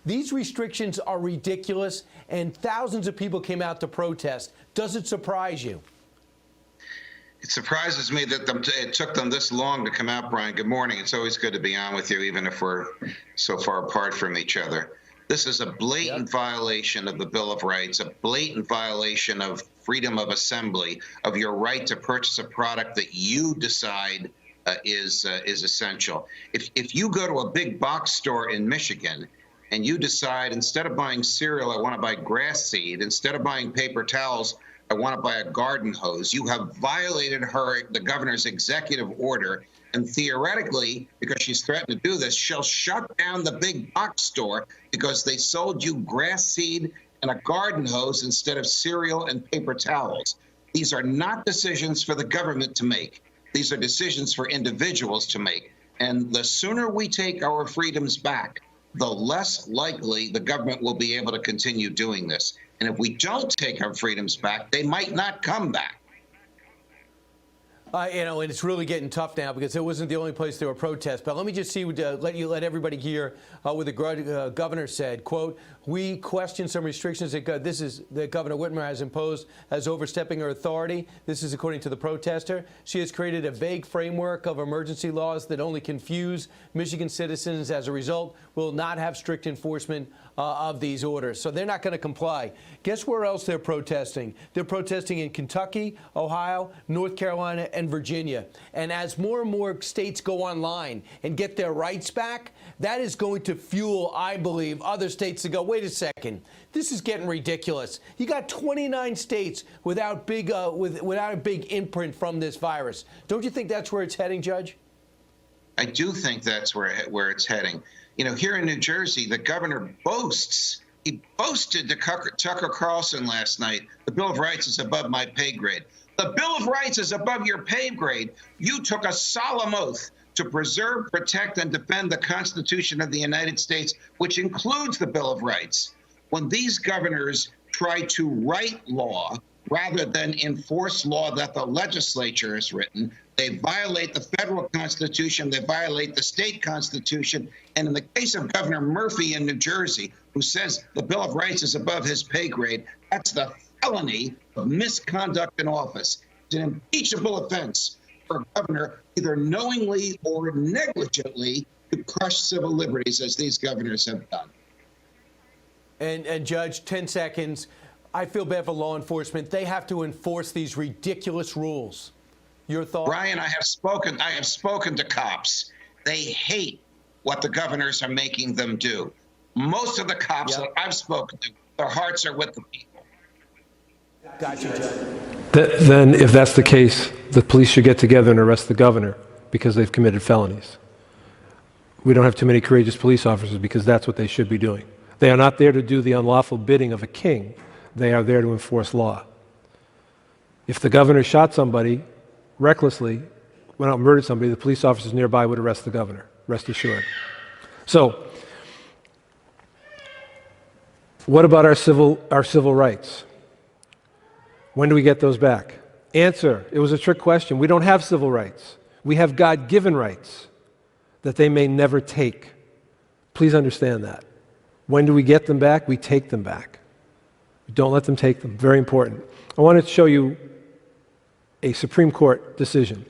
D: these restrictions are ridiculous, and thousands of people came out to protest. Does it surprise you?
Y: It surprises me that it took them this long to come out, Brian. Good morning. It's always good to be on with you, even if we're so far apart from each other. This is a blatant violation of the Bill of Rights, a blatant violation of freedom of assembly, of your right to purchase a product that you decide is essential. If you go to a big box store in Michigan and you decide, instead of buying cereal, I want to buy grass seed, instead of buying paper towels, I want to buy a garden hose, you have violated the governor's executive order, and theoretically, because she's threatened to do this, she'll shut down the big box store because they sold you grass seed and a garden hose instead of cereal and paper towels. These are not decisions for the government to make. These are decisions for individuals to make. And the sooner we take our freedoms back, the less likely the government will be able to continue doing this. And if we don't take our freedoms back, they might not come back.
D: And it's really getting tough now because it wasn't the only place there were protests. But let me just see, let everybody hear what the governor said. Quote, we question some restrictions that Governor Whitmer has imposed as overstepping her authority. This is according to the protester. She has created a vague framework of emergency laws that only confuse Michigan citizens. As a result, will not have strict enforcement of these orders. So they're not going to comply. Guess where else they're protesting? They're protesting in Kentucky, Ohio, North Carolina, and Virginia. And as more and more states go online and get their rights back, that is going to fuel, I believe, other states to go, wait a second, this is getting ridiculous. You got 29 states without a big imprint from this virus. Don't you think that's where it's heading, Judge?
Y: I do think that's where it's heading. You know, here in New Jersey, the governor boasts. He boasted to Tucker Carlson last night, the Bill of Rights is above my pay grade. The Bill of Rights is above your pay grade. You took a solemn oath to preserve, protect, and defend the Constitution of the United States, which includes the Bill of Rights. When these governors try to write law rather than enforce law that the legislature has written, they violate the federal Constitution, they violate the state Constitution, and in the case of Governor Murphy in New Jersey, who says the Bill of Rights is above his pay grade, that's the felony of misconduct in office. It's an impeachable offense for a governor either knowingly or negligently to crush civil liberties, as these governors have done.
D: And Judge, 10 seconds. I feel bad for law enforcement. They have to enforce these ridiculous rules. Your thought?
Y: Brian, I have spoken to cops. They hate what the governors are making them do. Most of the cops that I've spoken to, their hearts are with the people.
D: Got you, Judge.
B: Then, if that's the case, the police should get together and arrest the governor because they've committed felonies. We don't have too many courageous police officers because that's what they should be doing. They are not there to do the unlawful bidding of a king. They are there to enforce law. If the governor shot somebody recklessly, went out and murdered somebody, the police officers nearby would arrest the governor, rest assured. So, what about our civil rights? When do we get those back? Answer, it was a trick question. We don't have civil rights. We have God-given rights that they may never take. Please understand that. When do we get them back? We take them back. Don't let them take them. Very important. I wanted to show you a Supreme Court decision.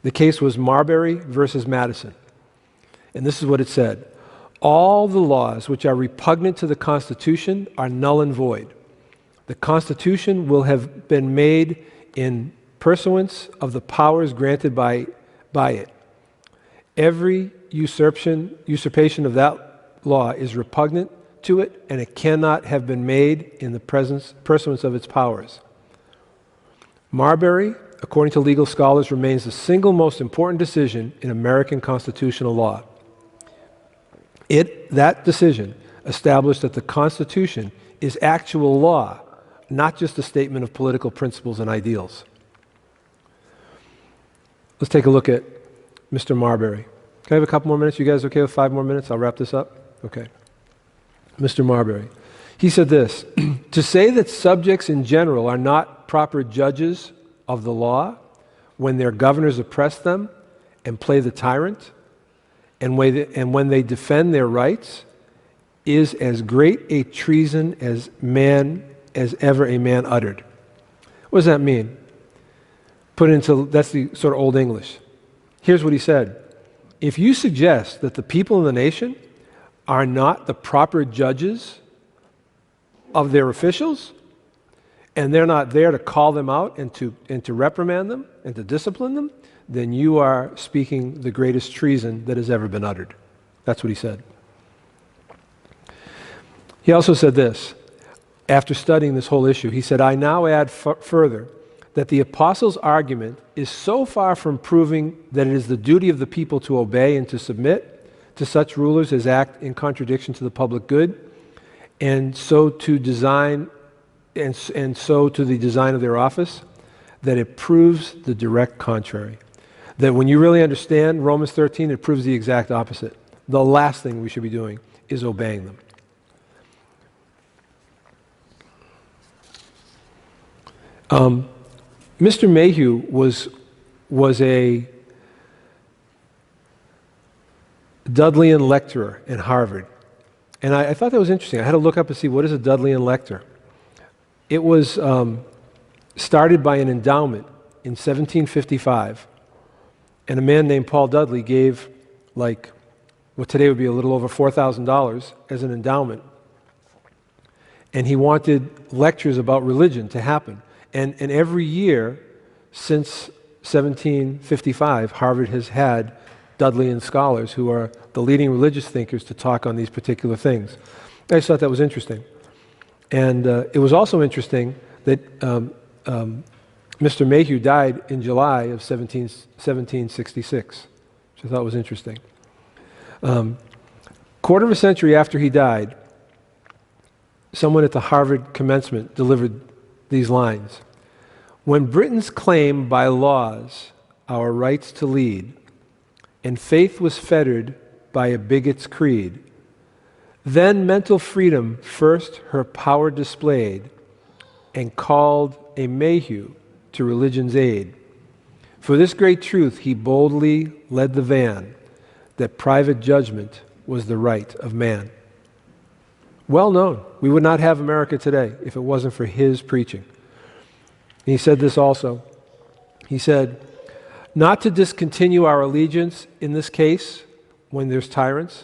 B: The case was Marbury versus Madison. And this is what it said. All the laws which are repugnant to the Constitution are null and void. The Constitution will have been made in pursuance of the powers granted by it. Every usurpation of that law is repugnant to it, and it cannot have been made in the pursuance of its powers. Marbury, according to legal scholars, remains the single most important decision in American constitutional law. That decision established that the Constitution is actual law, not just a statement of political principles and ideals. Let's take a look at Mr. Marbury. Can I have a couple more minutes? You guys okay with 5 more minutes? I'll wrap this up. Okay. Mr. Marbury. He said this, to say that subjects in general are not proper judges of the law when their governors oppress them and play the tyrant, and when they defend their rights, is as great a treason as ever a man uttered. What does that mean? That's the sort of Old English. Here's what he said. If you suggest that the people in the nation are not the proper judges of their officials, and they're not there to call them out and to reprimand them and to discipline them, then you are speaking the greatest treason that has ever been uttered. That's what he said. He also said this, after studying this whole issue, he said, I now add further that the apostles' argument is so far from proving that it is the duty of the people to obey and to submit to such rulers as act in contradiction to the public good, and so to the design of their office, that it proves the direct contrary. That when you really understand Romans 13, it proves the exact opposite. The last thing we should be doing is obeying them. Mr. Mayhew was a Dudleyan lecturer in Harvard. And I thought that was interesting. I had to look up and see what is a Dudleyan lecture. It was started by an endowment in 1755. And a man named Paul Dudley gave what today would be a little over $4,000 as an endowment. And he wanted lectures about religion to happen. And every year since 1755, Harvard has had Dudleyan scholars who are the leading religious thinkers to talk on these particular things. I just thought that was interesting. And it was also interesting that Mr. Mayhew died in July of 1766, which I thought was interesting. Quarter of a century after he died, someone at the Harvard commencement delivered these lines. When Britons claim by laws our rights to lead, and faith was fettered by a bigot's creed, then mental freedom first her power displayed, and called a Mayhew to religion's aid. For this great truth he boldly led the van, that private judgment was the right of man. Well known. We would not have America today if it wasn't for his preaching. And he said this also. He said, not to discontinue our allegiance in this case, when there's tyrants,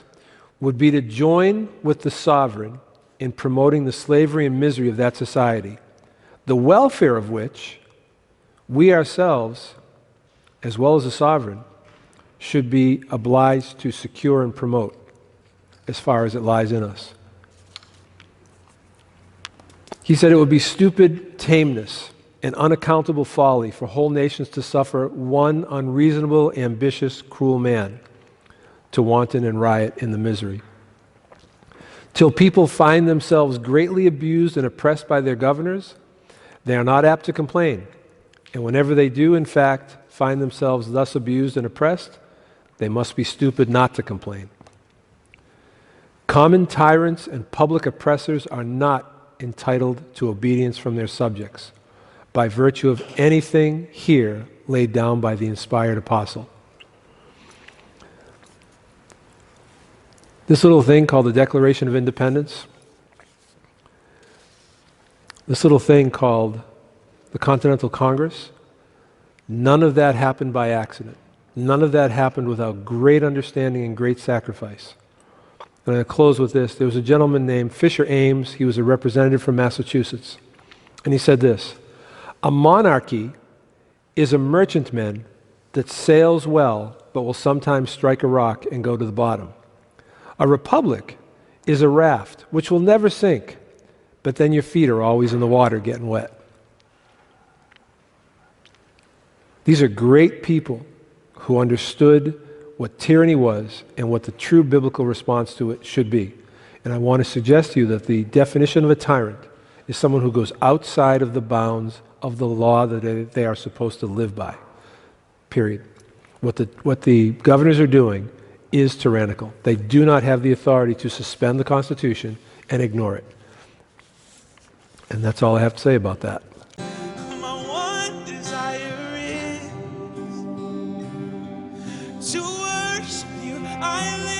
B: would be to join with the sovereign in promoting the slavery and misery of that society, the welfare of which we ourselves, as well as the sovereign, should be obliged to secure and promote as far as it lies in us. He said it would be stupid tameness and unaccountable folly for whole nations to suffer one unreasonable, ambitious, cruel man to wanton and riot in the misery. Till people find themselves greatly abused and oppressed by their governors, they are not apt to complain. And whenever they do, in fact, find themselves thus abused and oppressed, they must be stupid not to complain. Common tyrants and public oppressors are not entitled to obedience from their subjects by virtue of anything here laid down by the inspired apostle. This little thing called the Declaration of Independence, this little thing called the Continental Congress, none of that happened by accident. None of that happened without great understanding and great sacrifice. And I'm going to close with this. There was a gentleman named Fisher Ames. He was a representative from Massachusetts. And he said this: a monarchy is a merchantman that sails well, but will sometimes strike a rock and go to the bottom. A republic is a raft which will never sink, but then your feet are always in the water getting wet. These are great people who understood what tyranny was and what the true biblical response to it should be. And I want to suggest to you that the definition of a tyrant is someone who goes outside of the bounds of the law that they are supposed to live by. Period. What the governors are doing is tyrannical. They do not have the authority to suspend the Constitution and ignore it. And that's all I have to say about that.
C: To worship you, I live.